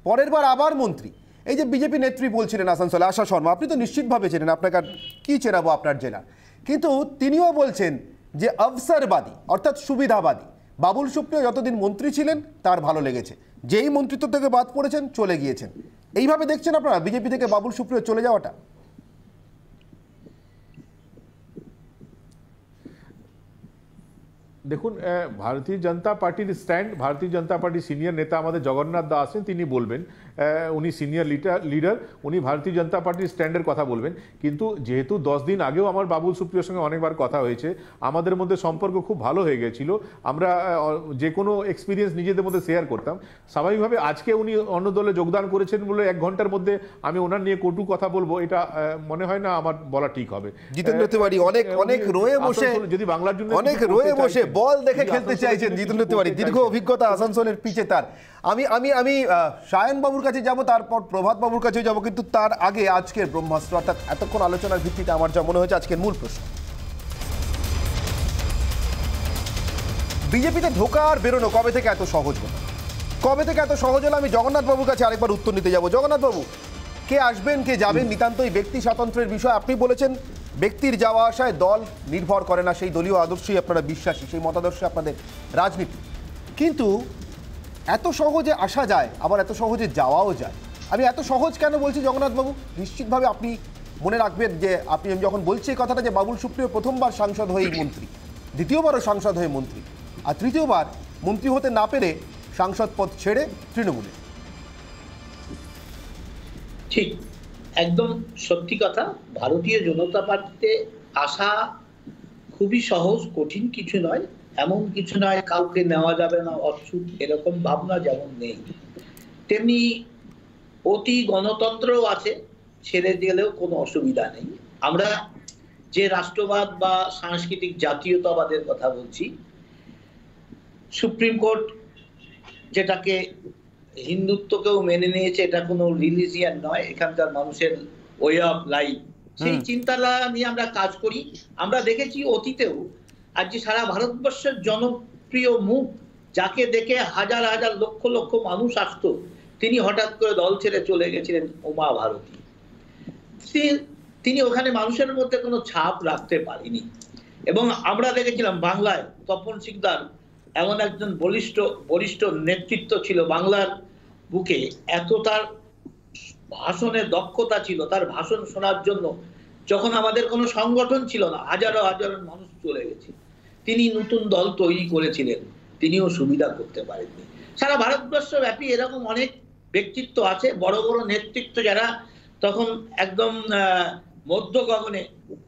A: পরের বার আবার মন্ত্রী। এই যে বিজেপি নেত্রী বলছিলেন আসানসোলে আশা শর্মা, আপনি তো নিশ্চিতভাবে চেনেন, আপনাকে কি চেনাবো আপনার জেলা, কিন্তু তিনিও বলছেন যে অবসরবাদী অর্থাৎ সুবিধাবাদী। বাবুল সুপ্রিয় যতদিন মন্ত্রী ছিলেন তার ভালো লেগেছে, যেই মন্ত্রিত্ব থেকে বাদ পড়েছেন চলে গিয়েছেন। এইভাবে দেখছেন আপনারা বিজেপি থেকে বাবুল সুপ্রিয় চলে যাওয়াটা?
K: দেখুন, ভারতীয় জনতা পার্টির স্ট্যান্ড, ভারতীয় জনতা পার্টির সিনিয়র নেতা আমাদের জগন্নাথ দা আছেন, তিনি বলবেন, উনি সিনিয়র লিডার, উনি ভারতীয় জনতা পার্টির স্ট্যান্ডের কথা বলবেন। কিন্তু যেহেতু 10 দিন আগেও আমার বাবুল সুপ্রিয়র সঙ্গে অনেকবার কথা হয়েছে, আমাদের মধ্যে সম্পর্ক খুব ভালো হয়ে গেছিল, আমরা যে কোনো এক্সপিরিয়েন্স নিজেদের মধ্যে শেয়ার করতাম। স্বাভাবিকভাবে আজকে উনি অন্য দলে যোগদান করেছেন বলে 1 ঘন্টার মধ্যে আমি ওনার নিয়ে কটু কথা বলবো, এটা মনে হয় না আমার বলা ঠিক হবে।
A: জিতেন্দ্র তিওয়ারি অনেক রয়ে বসে,
K: যদি বাংলার জন্য
A: অনেক রয়ে বসে বল দেখে খেলতে চাইছেন জিতেন্দ্র তিওয়ারি, দীর্ঘ অভিজ্ঞতা আসানসোলের পিচে তার। আমি সায়ন বাবুর কাছে যাব, তারপর প্রভাত বাবুর কাছে যাব, কিন্তু তার আগে আজকের ব্রহ্মাস্ত্র অর্থাৎ এতক্ষণ আলোচনার ভিত্তিতে আমার যা মনে হয়েছে আজকের মূল প্রশ্ন, বিজেপিতে ঢোকা আর বেরোনো কবে থেকে এত সহজ হলো? কবে থেকে এত সহজ হলো? আমি জগন্নাথ বাবুর কাছে আরেকবার উত্তর নিতে যাব। জগন্নাথ বাবু, কে আসবেন কে যাবেন নিতান্তই ব্যক্তি স্বাতন্ত্র্যের বিষয়। আপনি বলেছেন ব্যক্তির যাওয়া আসায় দল নির্ভর করে না, সেই দলীয় আদর্শই আপনারা বিশ্বাসী, সেই মতাদর্শে আপনাদের রাজনীতি। কিন্তু এত সহজে আসা যায়, আবার এত সহজে যাওয়াও যায়। আমি এত সহজ কেন বলছি জগন্নাথবাবু? নিশ্চিতভাবে আপনি মনে রাখবেন যে আমি যখন বলছি এই কথাটা, যে বাবুল সুপ্রিয় প্রথমবার সাংসদ হয়েই মন্ত্রী, দ্বিতীয়বারও সাংসদ হয়ে মন্ত্রী, আর তৃতীয়বার মন্ত্রী হতে না পেরে সাংসদ পদ ছেড়ে তৃণমূলে।
E: ঠিক, একদম সত্যি কথা। ভারতীয় জনতা পার্টিতে আসা খুবই সহজ, কঠিন কিছু নয়, এমন কিছু নয় কাউকে নেওয়া যাবে না অচ্ছুত এরকম ভাবনা যেমন নেই, তেমনি অতি গণতন্ত্রও আছে, ছেড়ে দিলেও কোনো অসুবিধা নেই। আমরা যে রাষ্ট্রবাদ বা সাংস্কৃতিক জাতীয়তাবাদের কথা বলছি, সুপ্রিম কোর্ট যেটাকে হিন্দুত্বকেও মেনে নিয়েছে, এটা কোনো রিলিজিয়ান নয়, এখানকার মানুষের ওয়ে অফ লাইফ, সেই চিন্তাধারা নিয়ে আমরা কাজ করি। আমরা দেখেছি অতীতেও, আজ যে সারা ভারতবর্ষের জনপ্রিয় মুখ, যাকে দেখে হাজার হাজার লক্ষ লক্ষ মানুষ আসতো, তিনি হঠাৎ করে দল ছেড়ে চলে গেছিলেন উমা ভারতী। তিনি ওখানে মানুষের মধ্যে কোনো ছাপ রাখতে পারেনি। এবং আমরা দেখেছিলাম বাংলায় তপন সিকদার এমন একজন বলিষ্ঠ নেতৃত্ব ছিল, বাংলার বুকে এত তার ভাষণের দক্ষতা ছিল, তার ভাষণ শোনার জন্য যখন আমাদের কোনো সংগঠন ছিল না, হাজারো হাজারো মানুষ চলে গেছে। তিনি নতুন দল তৈরি করেছিলেন, তিনিও সুবিধা করতে পারেননি। সারা ভারতবর্ষ ব্যাপী এরকম অনেক ব্যক্তিত্ব আছে, বড় বড় নেতৃত্ব যারা তখন একদম মধ্য গগনে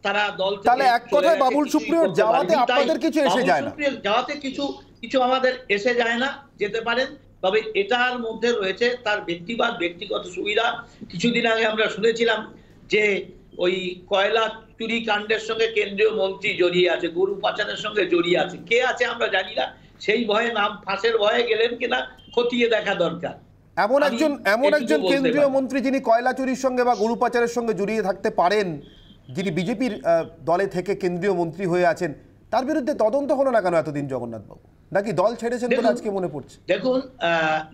E: তারা দল,
A: তাহলে এক কথায় বাবুল সুপ্রিয়র যাওয়াতে আপনাদের কিছু এসে যায় না?
E: যাওয়াতে কিছু আমাদের এসে যায় না, যেতে পারেন, তবে এটার মধ্যে রয়েছে তার ব্যক্তিবাদ, ব্যক্তিগত সুবিধা। কিছুদিন আগে আমরা শুনেছিলাম যে ওই কয়লা চুরি কাণ্ডের সঙ্গে কেন্দ্রীয় মন্ত্রী জড়িয়ে আছে, গরু পাচারের সঙ্গে জড়িয়ে আছে। কে আছে আমরা জানি না, সেই ভয়ে নাম ফাঁসের ভয়ে গেলেন কিনা খতিয়ে দেখা দরকার।
A: এমন একজন কেন্দ্রীয় মন্ত্রী যিনি কয়লা চুরির সঙ্গে বা গরু পাচারের সঙ্গে জড়িয়ে থাকতে পারেন, যিনি বিজেপির দলে থেকে কেন্দ্রীয় মন্ত্রী হয়ে আছেন, তার বিরুদ্ধে তদন্ত হলো না কেন এতদিন জগন্নাথ বাবু? নাকি দল ছেড়েছেন বলে আজকে মনে পড়ছে?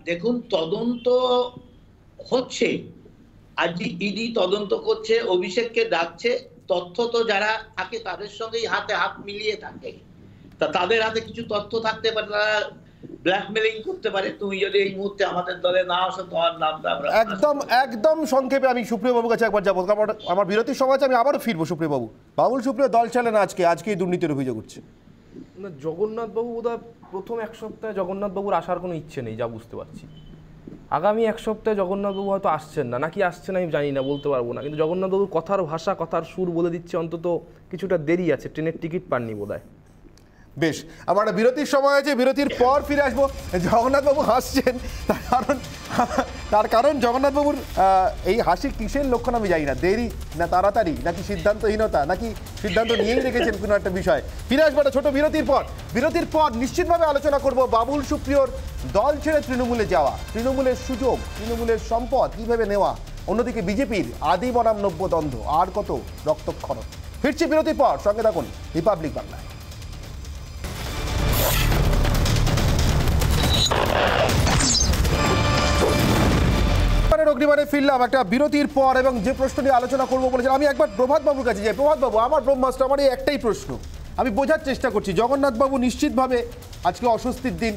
E: দেখুন তদন্ত হচ্ছে, আজ ইডি তদন্ত করছে, অভিষেককে ডাকছে। তথ্য তো যারা থাকে তাদের সঙ্গেই হাতে হাত মিলিয়ে থাকে, তা তাদের হাতে কিছু তথ্য থাকতে পারে, তারা ব্ল্যাকমেলিং করতে পারে। তুমি যদি এই মুহূর্তে আমাদের দলে না আসো, তোমার নামটা আমরা
A: একদম সংক্ষেপে আমি সুপ্রিয় বাবুর কাছে একবার যাবো, আমার বিরতির সময় আছে, আমি আবারও ফিরবো। সুপ্রিয় বাবু, বাবুল সুপ্রিয় দল ছাড়ে না আজকেই দুর্নীতির অভিযোগ উঠছে।
H: না, জগন্নাথবাবু বোধহয় প্রথম এক সপ্তাহে জগন্নাথবাবুর আসার কোনো ইচ্ছে নেই, যা বুঝতে পারছি। আগামী এক সপ্তাহে জগন্নাথবাবু হয়তো আসছেন না, নাকি আসছেন আমি জানি না, বলতে পারবো না। কিন্তু জগন্নাথবাবুর কথার ভাষা, কথার সুর বলে দিচ্ছে অন্তত কিছুটা দেরি আছে, ট্রেনের টিকিট পাননি বোধহয়।
A: বেশ, আমার একটা বিরতির সময় আছে, বিরতির পর ফিরে আসবো। জগন্নাথবাবু হাসছেন, তার কারণ জগন্নাথবাবুর এই হাসি কিসের লক্ষণ আমি জানি না। দেরি না তাড়াতাড়ি, নাকি সিদ্ধান্তহীনতা, নাকি সিদ্ধান্ত নিয়েই রেখেছেন কোনো একটা বিষয়। ফিরে আসবো একটা ছোট বিরতির পর নিশ্চিতভাবে আলোচনা করব বাবুল সুপ্রিয়র দল ছেড়ে তৃণমূলে যাওয়া, তৃণমূলের সুযোগ, তৃণমূলের সম্পদ কীভাবে নেওয়া, অন্যদিকে বিজেপির আদি বনাম নব্য দ্বন্দ্ব, আর কত রক্তক্ষরণ। ফিরছি বিরতির পর, সঙ্গে থাকুন রিপাবলিক বাংলায়। অগ্নিবারে ফিরলাম একটা বিরতির পর, এবং যে প্রশ্ন নিয়ে আলোচনা করবো বলেছিলাম, আমি একবার প্রভাত বাবুর কাছে যাই। প্রভাত বাবু, আমার ব্রহ্মাস্ত্র, আমার এই একটাই প্রশ্ন, আমি বোঝার চেষ্টা করছি। জগন্নাথ বাবু নিশ্চিতভাবে আজকে অস্বস্তির দিন,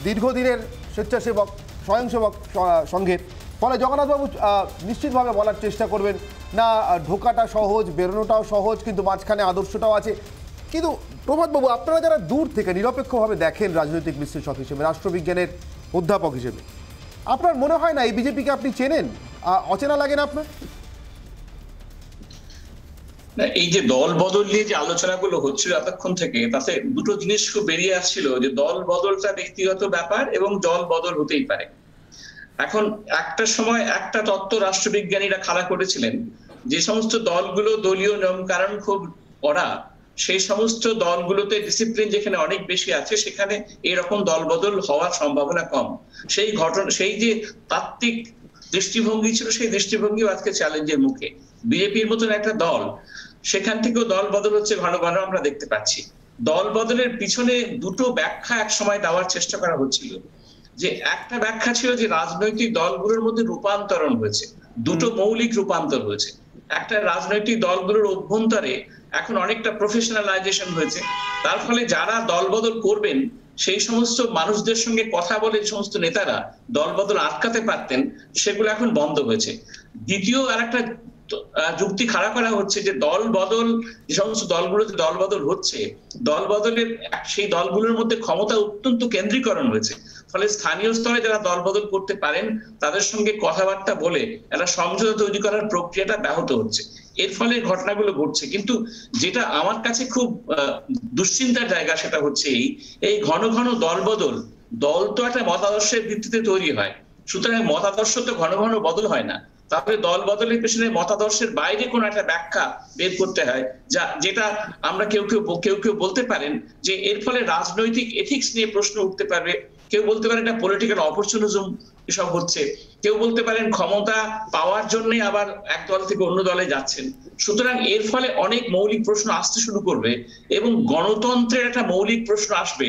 A: দীর্ঘদিনের স্বেচ্ছাসেবক, স্বয়ংসেবক সংঘের, ফলে জগন্নাথবাবু নিশ্চিতভাবে বলার চেষ্টা করবেন না ঢোকাটা সহজ, বেরোনোটাও সহজ, কিন্তু মাঝখানে আদর্শটাও আছে। কিন্তু প্রভাতবাবু, আপনারা যারা দূর থেকে নিরপেক্ষভাবে দেখেন, রাজনৈতিক বিশ্লেষক হিসেবে, রাষ্ট্রবিজ্ঞানের অধ্যাপক হিসেবে, আপনার মনে হয় না এই বিজেপিকে আপনি চেনেন? অচেনা লাগে না আপনার?
L: এই যে দল বদল নিয়ে যে আলোচনাগুলো হচ্ছিল এতক্ষণ থেকে, তাতে দুটো জিনিস খুব বেরিয়ে আসছিল, যে দল বদলটা ব্যক্তিগত ব্যাপার এবং দল বদল হতেই পারে। এখন একটা সময় একটা তত্ত্ব রাষ্ট্রবিজ্ঞানীরা খাড়া করেছিলেন, যে সমস্ত দলগুলো দলীয় নিয়ম কারণ খুব কড়া, সেই সমস্ত দলগুলোতে ডিসিপ্লিন যেখানে অনেক বেশি আছে, সেখানে এরকম দল বদল হওয়ার সম্ভাবনা কম। সেই যে তাত্ত্বিক দৃষ্টিভঙ্গি ছিল, সেই দৃষ্টিভঙ্গিও আজকে চ্যালেঞ্জের মুখে। বিজেপির মতন একটা দল, সেখান থেকেও দল বদল হচ্ছে ঘন ঘন আমরা দেখতে পাচ্ছি। দল বদলের পিছনে দুটো ব্যাখ্যা এক সময় দেওয়ার চেষ্টা করা হচ্ছিল। যে একটা ব্যাখ্যা ছিল যে রাজনৈতিক দলগুলোর মধ্যে রূপান্তরণ হয়েছে, দুটো মৌলিক রূপান্তর হয়েছে। একটা, রাজনৈতিক দলগুলোর অভ্যন্তরে এখন অনেকটা প্রফেশনালাইজেশন হয়েছে, তার ফলে যারা দলবদল করবেন সেই সমস্ত মানুষদের সঙ্গে কথা বলে যে সমস্ত নেতারা দলবদল আটকাতে পারতেন, সেগুলো এখন বন্ধ হয়েছে। দ্বিতীয় আর একটা যুক্তি খাড়া করা হচ্ছে যে দল বদল, যে সমস্ত দলগুলোতে দল বদল হচ্ছে, দল বদলের সেই দলগুলোর মধ্যে ক্ষমতা অত্যন্ত কেন্দ্রীকরণ হয়েছে। ফলে স্থানীয় স্তরে যারা দল বদল করতে পারেন তাদের সঙ্গে কথাবার্তা বলে একটা সমঝোতা তৈরি করার প্রক্রিয়াটা ব্যাহত হচ্ছে। এর ফলে ঘটনাগুলো ঘটছে। কিন্তু যেটা আমার কাছে খুব দুশ্চিন্তার জায়গা, সেটা হচ্ছে এই ঘন ঘন দল বদল, দল তো একটা মতাদর্শের ভিত্তিতে তৈরি হয়, সুতরাং মতাদর্শ তো ঘন ঘন বদল হয় না। তাহলে দল বদলের পেছনে মতাদর্শের বাইরে কোন একটা ব্যাখ্যা বের করতে হয়, যেটা আমরা কেউ কেউ বলতে পারেন যে এর ফলে রাজনৈতিক এথিক্স নিয়ে প্রশ্ন উঠতে পারবে। কেউ বলতে পারেন এটা পলিটিক্যাল অপরচুনিজম এসব হচ্ছে, কেউ বলতে পারেন ক্ষমতা পাওয়ার জন্যই আবার এক দল থেকে অন্য দলে যাচ্ছেন। সুতরাং এর ফলে অনেক মৌলিক প্রশ্ন আসতে শুরু করবে এবং গণতন্ত্রের একটা মৌলিক প্রশ্ন আসবে,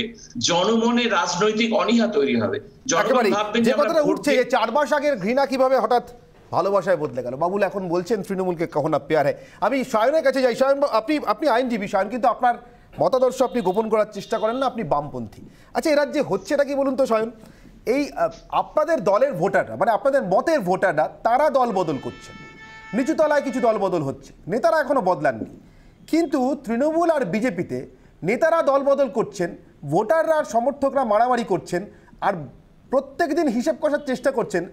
L: জনমনে রাজনৈতিক অনীহা তৈরি হবে। জনগণ ভাববেন যে আমরা
A: উঠছে 4 মাস আগের ঘৃণা কিভাবে হঠাৎ ভালোবাসায় বদলে গেল। বাবুল এখন বলছেন তৃণমূলকে কখনো প্যার হয়। আমি সায়নের কাছে যাই। সায়ন, আপনি আইনজীবী, সায়ন, কিন্তু আপনার মতাদর্শ আপনি গোপন করার চেষ্টা করেন না, আপনি বামপন্থী। আচ্ছা, এ রাজ্যে হচ্ছেটা কি বলুন তো সায়ন? এই আপনাদের দলের ভোটাররা, মানে আপনাদের মতের ভোটাররা, তারা দল বদল করছেন, নিচু তলায় কিছু দল বদল হচ্ছে, নেতারা এখনো বদলাননি। কিন্তু তৃণমূল আর বিজেপিতে নেতারা দল বদল করছেন, ভোটাররা আর সমর্থকরা মারামারি করছেন, আর প্রত্যেক দিন হিসেব কষার চেষ্টা করছেন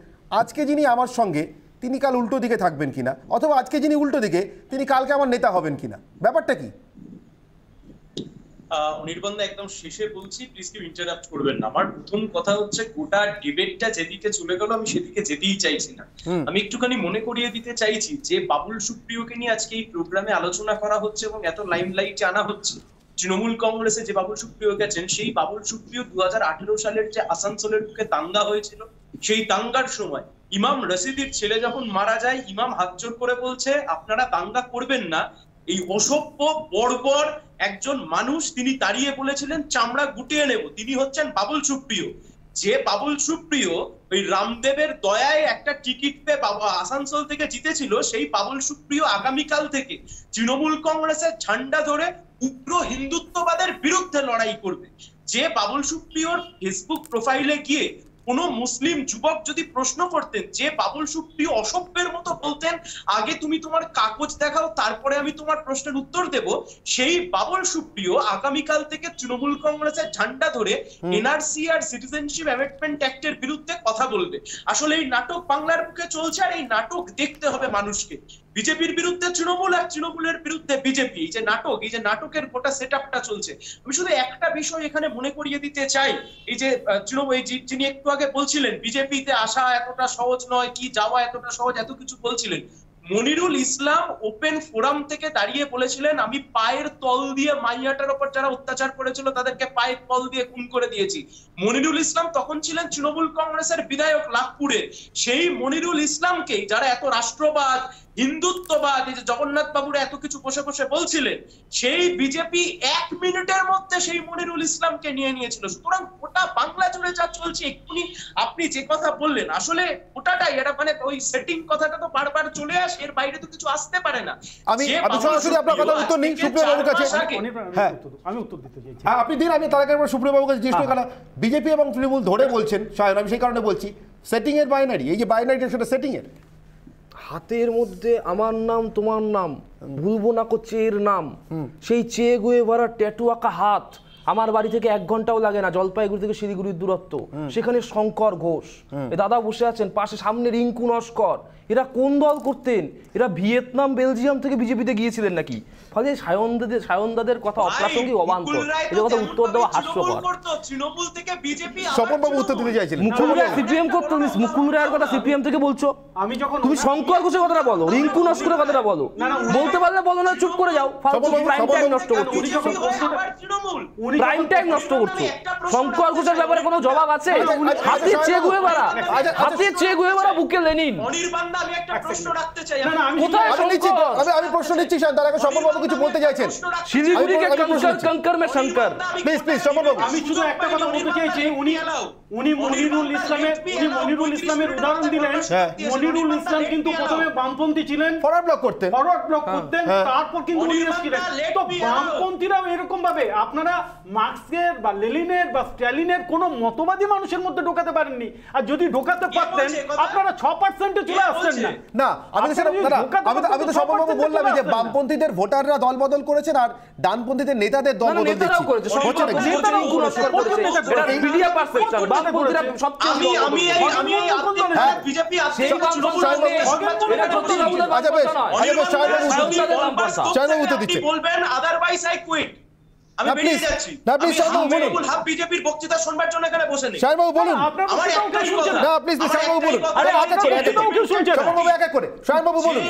A: আজকে যিনি আমার সঙ্গে তিনি কাল উল্টো দিকে থাকবেন কিনা, অথবা আজকে যিনি উল্টো দিকে তিনি কালকে আমার নেতা হবেন কিনা। ব্যাপারটা কি?
M: নির্বন্ধ একদম শেষে বলছি, প্লিজ কেউ ইন্টারাপ্ট করবেন না। আমার প্রথম কথা হচ্ছে, গোটা ডিবেটটা যেদিকে চলে গেল আমি সেদিকে যেতেই চাইছি না। আমি একটুখানি মনে করিয়ে দিতে চাইছি যে বাবুল সুপ্রিয়কে নিয়ে আজকে এই প্রোগ্রামে আলোচনা করা হচ্ছে এবং এত লাইমলাইটে আনা হচ্ছে। তৃণমূল কংগ্রেসে যে বাবুল সুপ্রিয় গেছেন, সেই বাবুল সুপ্রিয় 2018 সালের যে আসানসোলের বুকে দাঙ্গা হয়েছিল, সেই দাঙ্গার সময় ইমাম রশিদির ছেলে যখন মারা যায়, ইমাম হাত জোর করে বলছে আপনারা দাঙ্গা করবেন না। এই অসভ্য বর্বর একজন মানুষ তিনি দাঁড়িয়ে বলেছিলেন চামড়া গুটিয়ে নেব, তিনি হচ্ছেন বাবুল সুপ্রিয়। যে বাবুল সুপ্রিয় ওই রামদেবের দয়ায় একটা টিকিট পেয়ে আসানসোল থেকে জিতেছিল, সেই বাবুল সুপ্রিয় আগামীকাল থেকে তৃণমূল কংগ্রেসের ঝান্ডা ধরে উগ্র হিন্দুত্ববাদের বিরুদ্ধে লড়াই করবে। যে বাবুল সুপ্রিয়র ফেসবুক প্রোফাইলে গিয়ে কোন মুসলিম যুবক যদি প্রশ্ন করতেন, যে বাবুল সুপ্রিয় অসভ্যের মতো বলতেন আগে তুমি তোমার কাগজ দেখাও তারপরে আমি তোমার প্রশ্নের উত্তর দেব, সেই বাবুল সুপ্রিয় আগামীকাল থেকে তৃণমূল কংগ্রেসের ঝান্ডা ধরে এনআরসি আর সিটিজেনশিপ অ্যামেন্ডমেন্ট অ্যাক্টের বিরুদ্ধে কথা বলবে। আসলে এই নাটক বাংলার বুকে চলছে, আর এই নাটক দেখতে হবে মানুষকে। বিজেপির বিরুদ্ধে তৃণমূল আর তৃণমূলের বিরুদ্ধে বিজেপি, এই যে নাটক, এই যে নাটকের গোটা সেটআপটা চলছে। আমি শুধু একটা বিষয় এখানে মনে করিয়ে দিতে চাই, এই যে তৃণমূল, যিনি একটু আগে বলছিলেন বিজেপিতে আসা এতটা সহজ নয়, কি যাওয়া এতটা সহজ, এত কিছু বলছিলেন। মনিরুল ইসলাম ওপেন ফোরাম থেকে দাঁড়িয়ে বলেছিলেন আমি পায়ের তল দিয়ে মাইয়াটার উপর যারা অত্যাচার করেছিল তাদেরকে পায়ের তল দিয়ে খুন করে দিয়েছি। মনিরুল ইসলাম তখন ছিলেন তৃণমূল কংগ্রেসের বিধায়ক লাভপুরে। সেই মনিরুল ইসলামকেই যারা এত রাষ্ট্রবাদ, হিন্দুত্ববাদ, এই যে জগন্নাথ বাবুরা এত কিছু বসে বসে বলছিলেন, সেই বিজেপি 1 মিনিটের মধ্যে সেই মনিরুল ইসলামকে নিয়ে নিয়েছিল। সুতরাং গোটা বাংলা জুড়ে যা চলছে, এক্ষুনি আপনি যে কথা বললেন, আসলে ওটাটাই, এটা মানে ওই সেটিং কথাটা তো বারবার চলে আসে, এর বাইরে তো কিছু আসতে পারে না।
A: আমি সরাসরি আপনার কথা উত্তর নিই সুপ্রিয় বাবুর কাছে। হ্যাঁ,
G: আমি উত্তর দিতে চাইছি।
A: হ্যাঁ, আপনি দিন। আমি তার আগে সুপ্রিয় বাবুর কাছে জিজ্ঞেস করা, বিজেপি এবং তৃণমূল ধরে বলছেন সায়ন, আমি সেই কারণে বলছি সেটিং এর বাইনারি, এই যে বাইনারিটা সেটা সেটিং এর।
H: হাতের মধ্যে আমার নাম তোমার নাম, ভুলবো না কো চেয়ের নাম, সেই চেয়ে গুয়ে ভরা ট্যাটু আঁকা হাত। আমার বাড়ি থেকে 1 ঘন্টাও লাগে না, জলপাইগুড়ি থেকে শিলিগুড়ির দূরত্ব। সেখানে শঙ্কর ঘোষ দাদা বসে আছেন, পাশে সামনে রিঙ্কু নস্কর। এরা কোন দল করতেন? এরা ভিয়েতনাম, বেলজিয়াম থেকে বিজেপিতে গিয়েছিলেন নাকি? ফলে সায়নদাদের কথা অপ্রাসঙ্গিক, অবান্তর, এদের কথা উত্তর দেওয়া হাস্যকর।
M: তৃণমূল থেকে বিজেপি
A: স্বপনবাবু উত্তর দিতে চাইছিলেন।
H: মুকুল রায় সিপিএম করতো, মুকুল রায়ের কথা সিপিএম থেকে বলছো।
G: আমি যখন
H: তুমি শঙ্কর ঘোষের কথাটা বলো, রিঙ্কু নস্করের কথাটা বলো। বলতে পারলে বলো, না চুপ করে যাও। প্রাইম টাইম নষ্ট করছো, প্রাইম টাইম নষ্ট করছো। শঙ্কর ঘোষের ব্যাপারে কোনো জবাব আছে? হাতির চেয়ে গুয়ে মারা, হাতির চেয়ে গুয়ে মারা বুকে লেনিন।
M: আমি একটা প্রশ্ন রাখতে চাই।
H: কোথায়
A: আমি প্রশ্ন নিচ্ছি, তার আগে স্বপনবাবু কিছু বলতে চাইছেন।
H: শিলিগুড়ি কে कंकर में शंकर।
A: প্লিজ স্বপনবাবু।
G: আমি শুধু একটা কথা বলতে চাইছি, উনি মনিরুল ইসলামের উদাহরণ দিলেন। মনিরুল ইসলাম কিন্তু প্রথমে বামপন্থী ছিলেন,
A: ফরওয়ার্ড ব্লক করতেন,
G: তারপর কিন্তু উনি এসেছিলেন। তো বামপন্থীরাও এরকম ভাবে আপনারা মার্কসের বা লেনিনের বা স্ট্যালিনের কোনো মতবাদী মানুষের মধ্যে ঢোকাতে পারেননি। আর যদি ঢোকাতে পারতেন আপনারা 6% চলে আসতেন না।
A: না, আমি তো স্বপনবাবু বললাম যে বামপন্থীদের ভোটাররা দল বদল করেছেন আর ডানপন্থীদের নেতাদের দল বদল দেখছি।
M: বলবেন আদারওয়াইজ আই কুইট, আমি বেরিয়ে যাচ্ছি। বিজেপির বক্তৃতা শুনবার জন্য এখানে বসে নেই।
A: শাহবাবু বলুন।
M: আমার একটা
A: না, প্লিজ শাহবাবু বলুন। আরে শাহবাবু এক এক করে। শাহবাবু বলুন।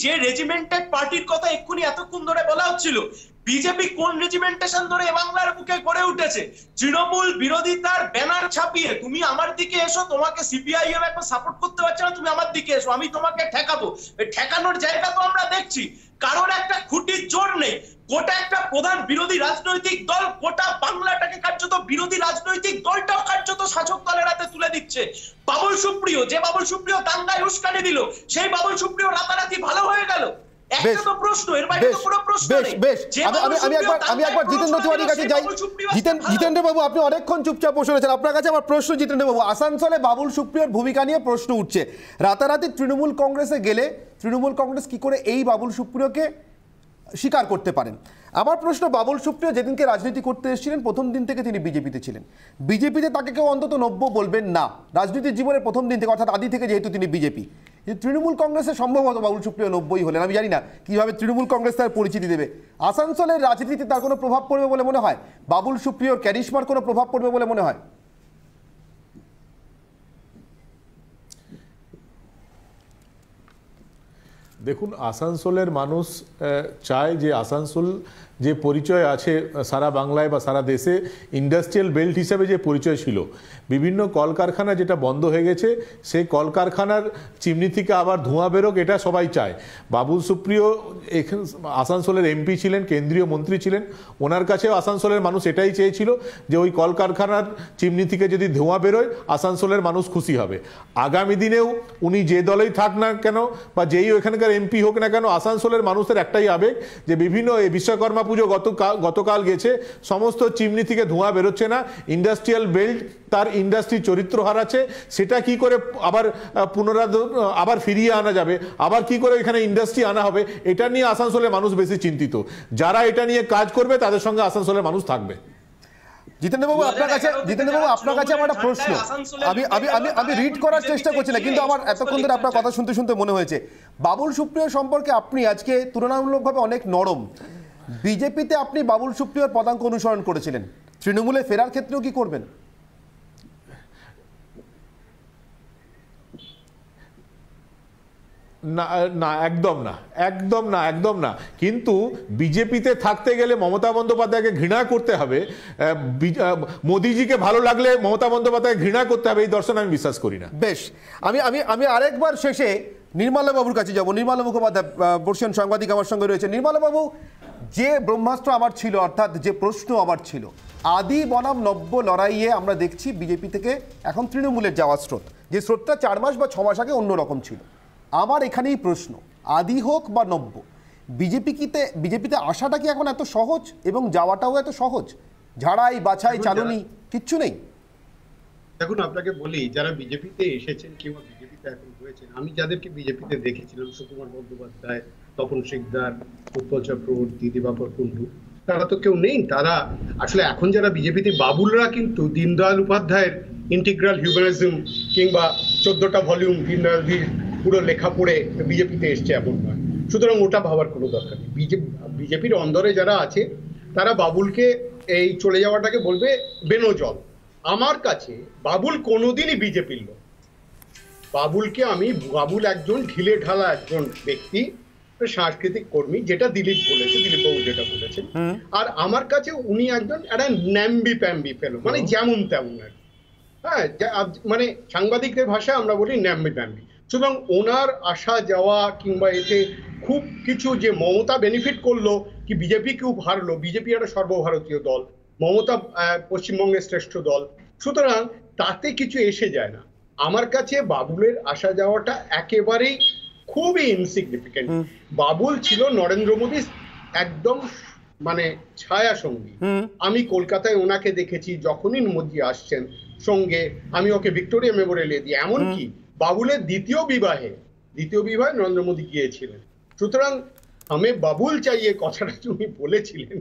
M: যে রেজিমেন্টেড পার্টির কথা এক্ষুনি এতক্ষণ ধরে বলা হচ্ছিল, বিজেপি কোন রেজিমেন্টেশন ধরে বাংলার বুকে গড়ে উঠেছে? তৃণমূল বিরোধিতার ব্যানার ছাপিয়ে তুমি আমার দিকে এসো, তোমাকে সিপিআইএম এখন সাপোর্ট করতে পারছে না, তুমি আমার দিকে এসো, আমি তোমাকে ঠেকাবো। ঠেকানোর জায়গা তো আমরা দেখছি, কারণ একটা খুঁটির জোর নেই। গোটা একটা প্রধান বিরোধী রাজনৈতিক দল গোটা বাংলাটাকে কার্যত, বিরোধী রাজনৈতিক দলটাও কার্যত শাসক দলের হাতে তুলে দিচ্ছে। বাবুল সুপ্রিয়, যে বাবুল সুপ্রিয় দাঙ্গায় উস্কানি দিল, সেই বাবুল সুপ্রিয় রাতারাতি ভালো হয়ে গেল।
A: বেশ
M: একটা তো প্রশ্ন, এর বাইরে তো কোনো প্রশ্ন
A: বেশ
M: নেই।
A: বেশ
M: যে
A: আমি একবার জিতেন্দ্র তিওয়ারির কাছে যাই। জিতেন্দ্র বাবু, আপনি অনেকক্ষণ চুপচাপ বসে রয়েছেন, আপনার কাছে আমার প্রশ্ন। জিতেন্দ্র বাবু, আসানসোলে বাবুল সুপ্রিয়র ভূমিকা নিয়ে প্রশ্ন উঠছে। রাতারাতি তৃণমূল কংগ্রেসে গেলে তৃণমূল কংগ্রেস কি করে এই বাবুল সুপ্রিয়কে স্বীকার করতে পারেন? আমার প্রশ্ন, বাবুল সুপ্রিয় যেদিনকে রাজনীতি করতে এসেছিলেন প্রথম দিন থেকে তিনি বিজেপিতে ছিলেন। বিজেপিতে তাকে কেউ অন্তত নব্য বলবেন না রাজনীতির জীবনের প্রথম দিন থেকে, অর্থাৎ আদি থেকে, যেহেতু তিনি বিজেপি। তৃণমূল কংগ্রেসে সম্ভবত বাবুল সুপ্রিয় 90 হলেন। আমি জানি না কিভাবে তৃণমূল কংগ্রেস তার পরিচিতি দেবে। আসানসোলের রাজনীতিতে তার কোনো প্রভাব পড়বে বলে মনে হয়? বাবুল সুপ্রিয়র ক্যারিশমার কোনো প্রভাব পড়বে বলে মনে হয়?
K: দেখুন, আসানসোলের মানুষ চায় যে আসানসোল যে পরিচয় আছে সারা বাংলায় বা সারা দেশে, ইন্ডাস্ট্রিয়াল বেল্ট হিসেবে যে পরিচয় ছিল, বিভিন্ন কলকারখানা যেটা বন্ধ হয়ে গেছে, সেই কলকারখানার চিমনি থেকে আবার ধোঁয়া বেরোক, এটা সবাই চায়। বাবুল সুপ্রিয় এখানে আসানসোলের এমপি ছিলেন, কেন্দ্রীয় মন্ত্রী ছিলেন, ওনার কাছেও আসানসোলের মানুষ এটাই চেয়েছিল যে ওই কলকারখানার চিমনি থেকে যদি ধোঁয়া বেরোয় আসানসোলের মানুষ খুশি হবে। আগামী দিনেও উনি যে দলেই থাক না কেন বা যেই ওখানকার এমপি হোক না কেন, আসানসোলের মানুষের একটাই আবেগ যে বিভিন্ন বিশ্বকর্মা পুজো গতকাল গেছে, সমস্ত চিমনি থেকে ধোঁয়া বেরোচ্ছে না, ইন্ডাস্ট্রিয়াল বেল্ট তার ইন্ডাস্ট্রি চরিত্র হারাচ্ছে, সেটা কি করে আবার ফিরিয়ে আনা যাবে, আবার কি করে এখানে ইন্ডাস্ট্রি আনা হবে, এটা নিয়ে আসানসোলের মানুষ বেশি চিন্তিত। যারা এটা নিয়ে কাজ করবে তাদের সঙ্গে আসানসোলের মানুষ থাকবে।
A: জিতেন্দ্রবাবু, আপনার কাছে আমার একটা প্রশ্ন, আমি রিড করার চেষ্টা করছি না, কিন্তু আমার এতক্ষণ ধরে আপনার কথা শুনতে শুনতে মনে হয়েছে বাবুল সুপ্রিয় সম্পর্কে আপনি আজকে তুলনামূলকভাবে অনেক নরম। বিজেপিতে আপনি বাবুল সুপ্রিয়র পদাঙ্ক অনুসরণ করেছিলেন, তৃণমূলে ফেরার ক্ষেত্রেও কি করবেন?
K: না না, একদম না। কিন্তু বিজেপিতে থাকতে গেলে মমতা বন্দ্যোপাধ্যায়কে ঘৃণা করতে হবে, মোদিজিকে ভালো লাগলে মমতা বন্দ্যোপাধ্যায় ঘৃণা করতে হবে, এই দর্শন আমি বিশ্বাস করি না।
A: বেশ, আমি আরেকবার শেষে নির্মলা বাবুর কাছে যাব। নির্মলা মুখোপাধ্যায় বর্ষীয়ান সাংবাদিক আমার সঙ্গে রয়েছে। নির্মলা বাবু, যে ব্রহ্মাস্ত্র আমার ছিল, অর্থাৎ যে প্রশ্ন আমার ছিল, আদি বনাম নব্য লড়াইয়ে আমরা দেখছি বিজেপি থেকে এখন তৃণমূলের যাওয়ার স্রোত, যে স্রোতটা 4 মাস বা 6 মাস আগে অন্যরকম ছিল। আমার এখানেই প্রশ্ন, আদি হোক বা নব্য, বিজেপিতে আসাটা কি এখন এত সহজ এবং যাওয়াটাও এত সহজ? ঝাড়াই বাছাই চালনি কিচ্ছু নেই?
F: দেখুন, আপনাকে বলি, যারা বিজেপিতে এসেছেন কিংবা বিজেপিতে এখন রয়েছেন, আমি যাদেরকে বিজেপিতে দেখেছিলাম, সুকুমার বন্দ্যোপাধ্যায়, তপন শিকদার, উৎপল চক্রবর্তী, দিবাকর কুণ্ডু, তারা তো কেউ নেই। তারা আসলে এখন যারা বিজেপিতে, বাবুলরা কিন্তু দীনদয়াল উপাধ্যায়ের ইন্টিগ্রাল হিউম্যানিজম কিংবা 14টা ভলিউম দীনদয়ালজির পুরো লেখা পড়ে বিজেপিতে এসছে এমন নয়। সুতরাং ওটা ভাবার কোনো দরকার নেই। বিজেপির অন্দরে যারা আছে তারা বাবুলকে এই চলে যাওয়াটাকে বলবে বেনজল। আমার কাছে বাবুল কোনোদিনই বিজেপির লোক। বাবুল একজন ঢিলে ঢালা একজন ব্যক্তি, সাংস্কৃতিক কর্মী, যেটা দিলীপ বাবু যেটা বলেছেন। আর আমার কাছে উনি একজন একটা ন্যাম্বি প্যাম্বি ফেলো, মানে যেমন তেমন আর, হ্যাঁ, মানে সাংবাদিকদের ভাষায় আমরা বলি ন্যাম্বি প্যাম্বি। সুতরাং ওনার আসা যাওয়া কিংবা এতে খুব কিছু, যে মমতা বেনিফিট করলো কি বিজেপি খুব হারলো, বিজেপি একটা সর্বভারতীয় দল, মমতা পশ্চিমবঙ্গের শ্রেষ্ঠ দল, সুতরাং তাতে কিছু এসে যায় না। আমার কাছে বাবুলের আসা যাওয়াটা একেবারেই খুবই ইনসিগনিফিকেন্ট। বাবুল ছিল নরেন্দ্র মোদীর একদম মানে ছায়া সঙ্গী। আমি কলকাতায় ওনাকে দেখেছি, যখনই মোদী আসছেন সঙ্গে আমি ওকে ভিক্টোরিয়া মেমোরিয়ালে দিই। এমনকি বাবুলের দ্বিতীয় বিবাহে নরেন্দ্র মোদী গিয়েছিলেন। সুতরাং আমি বাবুল চাইয়ে কথাটা তুমি বলেছিলেন,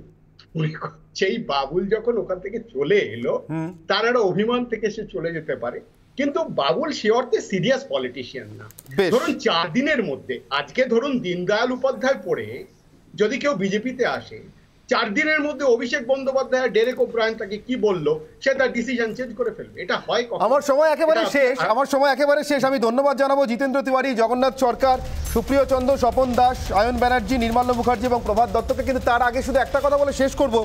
F: সেই বাবুল যখন ওখান থেকে চলে এলো, তার একটা অভিমান থেকে সে চলে যেতে পারে, কিন্তু বাবুল সে অর্থে সিরিয়াস পলিটিশিয়ান না। ধরুন 4 দিনের মধ্যে, আজকে ধরুন দীনদয়াল উপাধ্যায় পড়ে যদি কেউ বিজেপিতে আসে, 4 দিনের মধ্যে অভিষেক বন্দ্যোপাধ্যায়, ডেরেক ওব্রায়েন তাকে কি বললো, সে তার ডিসিশন চেঞ্জ করে ফেলবে। এটা হয় কখন?
A: আমার সময় একেবারে শেষ। আমি ধন্যবাদ জানাবো জিতেন্দ্র তিওয়ারি, জগন্নাথ সরকার, সুপ্রিয় চন্দ্র, স্বপন দাস, আয়ন ব্যানার্জি, নির্মলা মুখার্জি এবং প্রভাত দত্তকে। কিন্তু তার আগে শুধু একটা কথা বলে শেষ করব।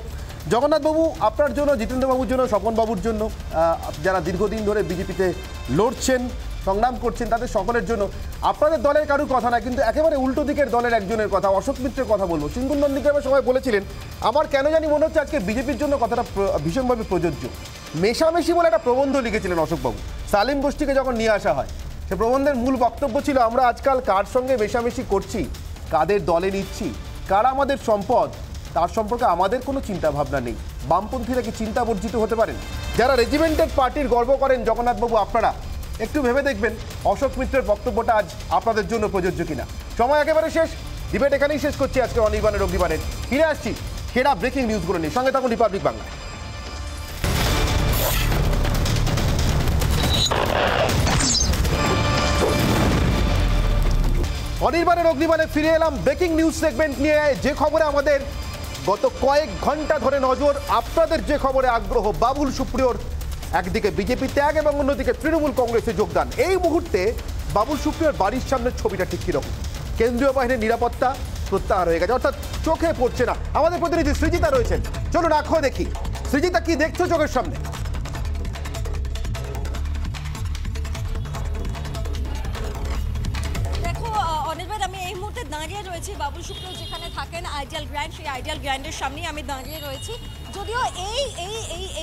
A: জগন্নাথ বাবু, আপনার জন্য, জিতেন্দ্র বাবুর জন্য, স্বপন বাবুর জন্য, যারা দীর্ঘদিন ধরে বিজেপিতে লড়ছেন, সংগ্রাম করছেন, তাদের সকলের জন্য, আপনাদের দলের কারুর কথা না, কিন্তু একেবারে উল্টো দিকের দলের একজনের কথা, অশোক মিত্রের কথা বলবো। সিঙ্গুর নন্দীগ্রামে সবাই বলেছিলেন, আমার কেন জানি মনে হচ্ছে আজকে বিজেপির জন্য কথাটা ভীষণভাবে প্রযোজ্য। মেশামেশি বলে একটা প্রবন্ধ লিখেছিলেন অশোকবাবু, সালিম গোষ্ঠীকে যখন নিয়ে আসা হয়। সে প্রবন্ধের মূল বক্তব্য ছিল, আমরা আজকাল কার সঙ্গে মেশামেশি করছি কাদের দলে নিচ্ছি, কারা আমাদের সম্পদ, তার সম্পর্কে আমাদের কোনো চিন্তা ভাবনা নেই। বামপন্থীরা কি চিন্তা বর্জিত হতে পারেন? যারা রেজিমেন্টেড পার্টির গর্ব করেন জগন্নাথবাবু, আপনারা একটু ভেবে দেখবেন অশোক মিত্রের বক্তব্যটা আজ আপনাদের জন্য প্রযোজ্য কিনা। সময় একেবারে শেষ, ডিবেট এখানেই শেষ করছি আজকে অনির্বাণের অগ্নিবাণের। ফিরে আসছি সেরা ব্রেকিং নিউজগুলো নিয়ে, সঙ্গে থাকুন রিপাবলিক বাংলা। অনির্বাণের অগ্নিবাণে ফিরে এলাম ব্রেকিং নিউজ সেগমেন্ট নিয়ে, যে খবরে আমাদের গত কয়েক ঘন্টা ধরে নজর, আপনাদের যে খবরে আগ্রহ। বাবুল সুপ্রিয়র একদিকে বিজেপি ত্যাগ এবং অন্যদিকে তৃণমূল কংগ্রেসে যোগদান। এই মুহূর্তে বাবুল সুপ্রিয়র বাড়ির সামনের ছবিটা ঠিক কিরকম? কেন্দ্রীয় বাহিনীর নিরাপত্তা প্রত্যাহার হয়ে গেছে, অর্থাৎ চোখে পড়ছে না। আমাদের প্রতিনিধি সৃজিতা রয়েছেন, চলুন আঁখো দেখি। সৃজিতা, কি দেখছো চোখের সামনে?
N: আমি এই মুহূর্তে দাঁড়িয়ে রয়েছি বাবুল সুপ্রিয় যেখানে থাকেন আইডিয়াল গ্র্যান্ড, সেই আইডিয়াল গ্র্যান্ডের সামনেই আমি দাঁড়িয়ে রয়েছি। যদিও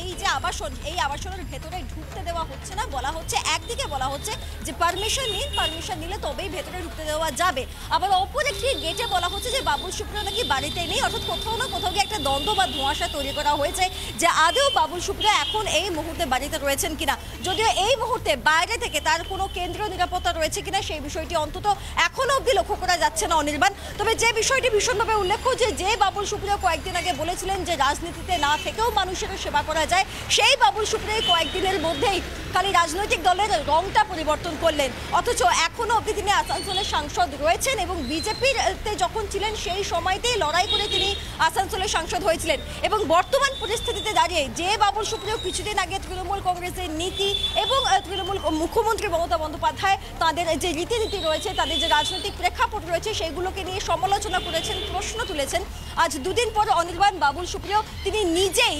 N: এই যে আবাসন, এই আবাসনের ভেতরে ঢুকতে দেওয়া হচ্ছে না, বলা হচ্ছে একদিকে বলা হচ্ছে যে পারমিশন নিন, পারমিশন নিলে তবেই ভেতরে ঢুকতে দেওয়া যাবে। আবার অপর একটি গেটে বলা হচ্ছে যে বাবুল সুপ্রিয় নাকি বাড়িতে নেই, অর্থাৎ কোথাও না কোথাও গিয়ে একটা দ্বন্দ্ব বা ধোঁয়াশা তৈরি করা হয়েছে যে আদৌ বাবুল সুপ্রিয় এখন এই মুহূর্তে বাড়িতে রয়েছেন কিনা। যদিও এই মুহূর্তে বাইরে থেকে তার কোনো কেন্দ্রীয় নিরাপত্তা রয়েছে কিনা সেই বিষয়টি অন্তত এখনো অব্দি লক্ষ্য করা যাচ্ছে না অনির্বাণ। তবে যে বিষয়টি ভীষণভাবে উল্লেখ্য যে বাবুল সুপ্রিয় কয়েকদিন আগে বলেছিলেন যে রাজনীতিতে না থেকেও মানুষের সেবা করা যায়, সেই বাবুল সুপ্রিয় কয়েকদিনের মধ্যেই খালি রাজনৈতিক দলের রংটা পরিবর্তন করলেন। অথচ এখনো অবধি তিনি আসানসোলের সাংসদ রয়েছেন এবং বিজেপিতে যখন ছিলেন সেই সময়তেই লড়াই করে তিনি আসানসোলের সাংসদ হয়েছিলেন। এবং বর্তমান পরিস্থিতিতে দাঁড়িয়ে যে বাবুল সুপ্রিয় কিছুদিন আগে তৃণমূল কংগ্রেসের নীতি এবং তৃণমূল মুখ্যমন্ত্রী মমতা বন্দ্যোপাধ্যায় তাদের যে রীতিনীতি রয়েছে, তাদের যে রাজনৈতিক প্রেক্ষাপট রয়েছে সেইগুলোকে নিয়ে সমালোচনা করেছেন, প্রশ্ন তুলেছেন। আজ দুদিন পর অনির্বাণ বাবুল সুপ্রিয় তিনি নিজেই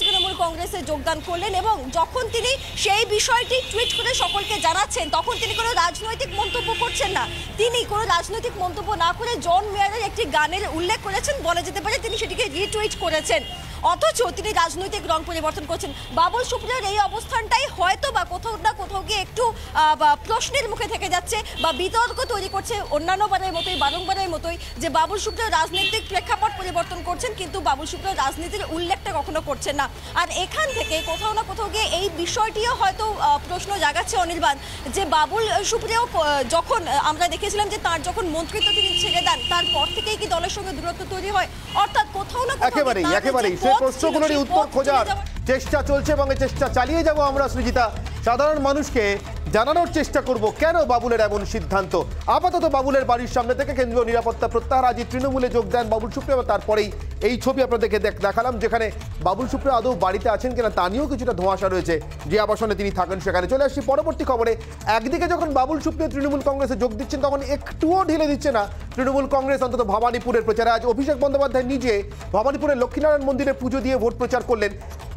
N: তৃণমূল কংগ্রেসে যোগদান করলেন এবং যখন তিনি সেই বিষয়টি টুইট করে সকলকে জানাচ্ছেন তখন তিনি কোনো রাজনৈতিক মন্তব্য করছেন না। তিনি কোনো রাজনৈতিক মন্তব্য না করে জন মেয়ারের একটি গানের উল্লেখ করেছেন, বলা যেতে পারে তিনি সেটিকে রিটুইট করেছেন। অথচ তিনি রাজনৈতিক রং পরিবর্তন করছেন। বাবুল সুপ্রিয়র এই অবস্থানটাই হয়তো বা কোথাও না কোথাও গিয়ে একটু প্রশ্নের মুখে থেকে যাচ্ছে বা বিতর্ক তৈরি করছে অন্যান্যবারের মতোই, বারংবারের মতোই, যে বাবুল সুপ্রিয় রাজনৈতিক প্রেক্ষাপট পরিবর্তন করছেন কিন্তু বাবুল সুপ্রিয় রাজনীতির উল্লেখটা কখনো করছেন না। আর এখান থেকে কোথাও না কোথাও গিয়ে এই বিষয়টিও হয়তো প্রশ্ন জাগাচ্ছে অনির্বাণ, যে বাবুল সুপ্রিয় যখন আমরা দেখেছিলাম যে তার যখন মন্ত্রিত্ব তিনি ছেড়ে দেন তারপর থেকেই কি দলের সঙ্গে দূরত্ব তৈরি হয়, অর্থাৎ কোথাও না
A: একেবারেই সেই প্রশ্নগুলোরই উত্তর খোঁজার চেষ্টা চলছে এবং এই চেষ্টা চালিয়ে যাব আমরা সৃজিতা। সাধারণ মানুষকে জানানোর চেষ্টা করব কেন বাবুলের এমন সিদ্ধান্ত। আপাতত বাবুলের বাড়ির সামনে থেকে কেন্দ্রীয় নিরাপত্তা প্রত্যাহার, আজ তৃণমূলে যোগ দেন বাবুল সুপ্রিয়। তারপরেই এই ছবি আপনাদেরকে দেখালাম যেখানে বাবুল সুপ্রিয় আদৌ বাড়িতে আছেন কিনা তা নিয়েও কিছুটা ধোঁয়াশা রয়েছে, যে আবাসনে তিনি থাকেন সেখানে। চলে আসছি পরবর্তী খবরে। একদিকে যখন বাবুল সুপ্রিয় তৃণমূল কংগ্রেসে যোগ দিচ্ছেন তখন একটুও ঢিলে দিচ্ছে না তৃণমূল কংগ্রেস, অন্তত ভবানীপুরের প্রচারে। আজ অভিষেক বন্দ্যোপাধ্যায় নিজে ভবানীপুরের লক্ষ্মীনারায়ণ মন্দিরে পুজো দিয়ে ভোট প্রচার করলেন।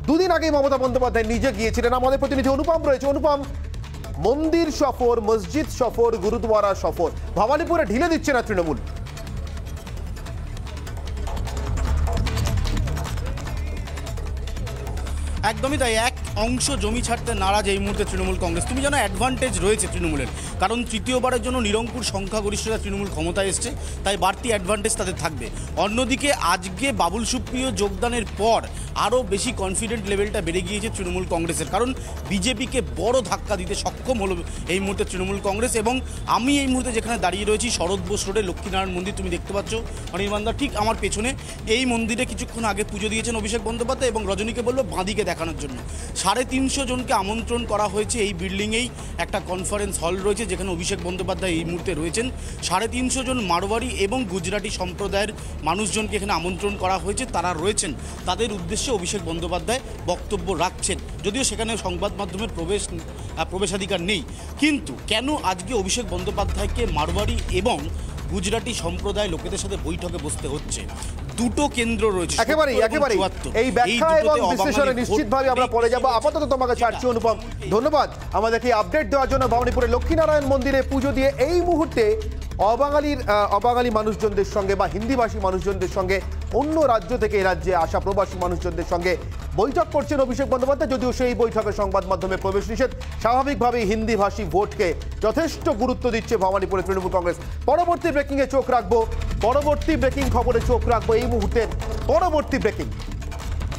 A: দুদিন আগেই মমতা বন্দ্যোপাধ্যায় নিজে গিয়েছিলেন। আমাদের প্রতিনিধি অনুপম রয়েছে। অনুপম, মন্দির সফর, মসজিদ সফর, গুরুদ্বারা সফর, ভবানীপুরে ঢিলে দিচ্ছে না তৃণমূল।
O: একদমই তাই, এক অংশ জমি ছাড়তে নারাজ এই মুহূর্তে তৃণমূল কংগ্রেস। তুমি জানো অ্যাডভান্টেজ রয়েছে তৃণমূলের, কারণ তৃতীয়বারের জন্য নিরঙ্কুশ সংখ্যাগরিষ্ঠতা তৃণমূল ক্ষমতায় এসছে, তাই বাড়তি অ্যাডভান্টেজ তাদের থাকবে। অন্যদিকে আজকে বাবুল সুপ্রিয় যোগদানের পর আরও বেশি কনফিডেন্ট লেভেলটা বেড়ে গিয়েছে তৃণমূল কংগ্রেসের, কারণ বিজেপিকে বড় ধাক্কা দিতে সক্ষম হলো এই মুহূর্তে তৃণমূল কংগ্রেস। এবং আমি এই মুহূর্তে যেখানে দাঁড়িয়ে রয়েছি শরৎ বোস রোডে লক্ষ্মীনারায়ণ মন্দির, তুমি দেখতে পাচ্ছ অনির্বাণদা ঠিক আমার পেছনে। এই মন্দিরে কিছুক্ষণ আগে পুজো দিয়েছেন অভিষেক বন্দ্যোপাধ্যায় এবং রজনীকে বললো বাঁদিকে দেখানোর জন্য। 350 জনকে আমন্ত্রণ করা হয়েছে। এই বিল্ডিংয়েই একটা কনফারেন্স হল রয়েছে যেখানে অভিষেক বন্দ্যোপাধ্যায় এই মুহূর্তে রয়েছেন। 350 জন মারোয়ারি এবং গুজরাটি সম্প্রদায়ের মানুষজনকে এখানে আমন্ত্রণ করা হয়েছে, তারা রয়েছেন। তাদের উদ্দেশ্যে অভিষেক বন্দ্যোপাধ্যায় বক্তব্য রাখছেন, যদিও সেখানে সংবাদ মাধ্যমের প্রবেশাধিকার নেই। কিন্তু কেন আজকে অভিষেক বন্দ্যোপাধ্যায়কে মারোয়ারি এবং গুজরাটি সম্প্রদায় লোকেদের সাথে বৈঠকে বসতে হচ্ছে? দুটো কেন্দ্র রয়েছে
A: একেবারেই এই ব্যাখ্যা এবং বিশ্লেষণে নিশ্চিতভাবে আমরা পরে যাব। আপাতত তোমাকে ছাড়ছি অনুপম, ধন্যবাদ আমাদেরকে আপডেট দেওয়ার জন্য। ভবানীপুরে লক্ষ্মীনারায়ণ মন্দিরে পুজো দিয়ে এই মুহূর্তে অবাঙালি মানুষজনদের সঙ্গে বা হিন্দিভাষী মানুষজনদের সঙ্গে অন্য রাজ্য থেকে এই রাজ্যে আসা প্রবাসী মানুষজনদের সঙ্গে বৈঠক করছেন অভিষেক বন্দ্যোপাধ্যায়। যদিও সেই বৈঠকে সংবাদ মাধ্যমে প্রবেশ নিষেধ। স্বাভাবিকভাবেই হিন্দিভাষী ভোটকে যথেষ্ট গুরুত্ব দিচ্ছে ভবানীপুরে তৃণমূল কংগ্রেস। পরবর্তী ব্রেকিংয়ে চোখ রাখবো, পরবর্তী ব্রেকিং খবরে চোখ রাখবো। এই মুহূর্তের পরবর্তী ব্রেকিং,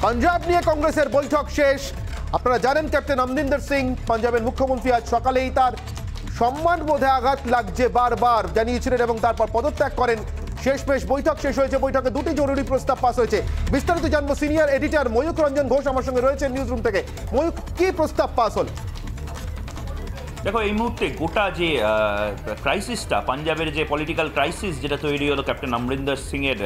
A: পাঞ্জাব নিয়ে কংগ্রেসের বৈঠক শেষ। আপনারা জানেন ক্যাপ্টেন অমরিন্দর সিং পাঞ্জাবের মুখ্যমন্ত্রী, আজ সকালেই তার সম্মান বোধে আঘাত লাগছে বারবার জানিয়েছিলেন এবং তারপর পদত্যাগ করেন। শেষমেশ বৈঠক শেষ হয়েছে। বৈঠকে দুটি জরুরি প্রস্তাব পাস হয়েছে। বিস্তারিত জানবো সিনিয়র এডিটর ময়ূক রঞ্জন ঘোষ আমার সঙ্গে রয়েছেন নিউজ রুম থেকে। ময়ূক, কি প্রস্তাব পাস হল?
B: দেখো, এই মুহূর্তে গোটা যে ক্রাইসিসটা, পাঞ্জাবের যে পলিটিক্যাল ক্রাইসিস যেটা তৈরি হলো ক্যাপ্টেন অমরিন্দর সিংয়ের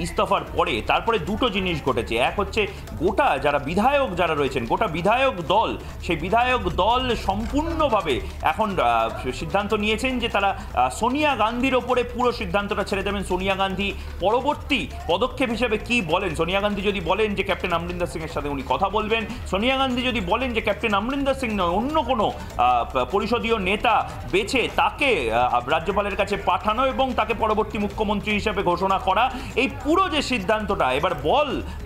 B: ইস্তফার পরে, তারপরে দুটো জিনিস ঘটেছে। এক হচ্ছে গোটা যারা বিধায়ক যারা রয়েছেন, গোটা বিধায়ক দল, সেই বিধায়ক দল সম্পূর্ণভাবে এখন সিদ্ধান্ত নিয়েছেন যে তারা সোনিয়া গান্ধীর ওপরে পুরো সিদ্ধান্তটা ছেড়ে দেবেন। সোনিয়া গান্ধী পরবর্তী পদক্ষেপ হিসেবে কি বলেন, সোনিয়া গান্ধী যদি বলেন যে ক্যাপ্টেন অমরিন্দর সিংয়ের সাথে উনি কথা বলবেন, সোনিয়া গান্ধী যদি বলেন যে ক্যাপ্টেন অমরিন্দর সিং নয় অন্য কোনো পরিষদীয় নেতা বেছে তাকে রাজ্যপালের কাছে পাঠানো এবং তাকে পরবর্তী মুখ্যমন্ত্রী হিসেবে ঘোষণা করা, এই পুরো যে সিদ্ধান্তটা এবার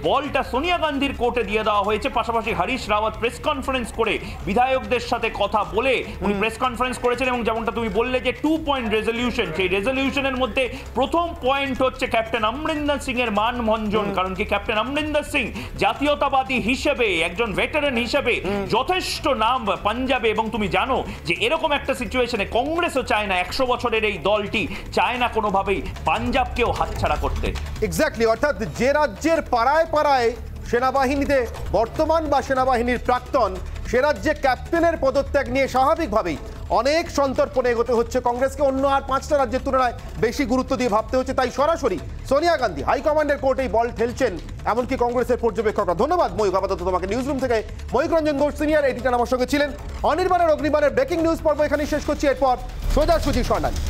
B: বলটা সোনিয়া গান্ধীর কোর্টে দিয়ে দেওয়া হয়েছে। পাশাপাশি হরিশ রাওয়াত প্রেস কনফারেন্স করে বিধায়কদের সাথে কথা বলে উনি প্রেস কনফারেন্স করেছেন এবং যেমনটা তুমি বললে যে 2 পয়েন্ট রেজলিউশন, সেই রেজলিউশনের মধ্যে প্রথম পয়েন্ট হচ্ছে ক্যাপ্টেন অমরিন্দর সিং এর মান ভঞ্জন। কারণ কি, ক্যাপ্টেন অমরিন্দর সিং জাতীয়তাবাদী হিসেবে, একজন ভেটারেন হিসেবে যথেষ্ট নাম পাঞ্জাবে, এবং তুমি জানো যে এরকম একটা সিচুয়েশনে কংগ্রেসও চায় না, 100 বছরের এই দলটি চায় না কোনোভাবেই পাঞ্জাবকেও হাতছাড়া করতে।
A: এক্স্যাক্টলি, অর্থাৎ যে রাজ্যের পাড়ায় পাড়ায় সেনাবাহিনীতে বর্তমান বা সেনাবাহিনীর প্রাক্তন, সে রাজ্যে ক্যাপ্টেনের পদত্যাগ নিয়ে স্বাভাবিকভাবেই অনেক সন্তর্পণে এগোতে হচ্ছে কংগ্রেসকে। অন্য আর 5টা রাজ্যের তুলনায় বেশি গুরুত্ব দিয়ে ভাবতে হচ্ছে। তাই সরাসরি সোনিয়া গান্ধী হাইকমান্ডের কোর্টেই বল ঠেলছেন এমনকি কংগ্রেসের পর্যবেক্ষকরা। ধন্যবাদ ময়ূক, আপাতত তোমাকে নিউজ রুম থেকে ময়ূক রঞ্জন ঘোষ সিনিয়র এডিটর আমার সঙ্গে ছিলেন। অনির্বাণের অগ্নিবাণের ব্রেকিং নিউজ পর্ব এখানেই শেষ করছি। এরপর সোজাসুজি স্বর্ণালী।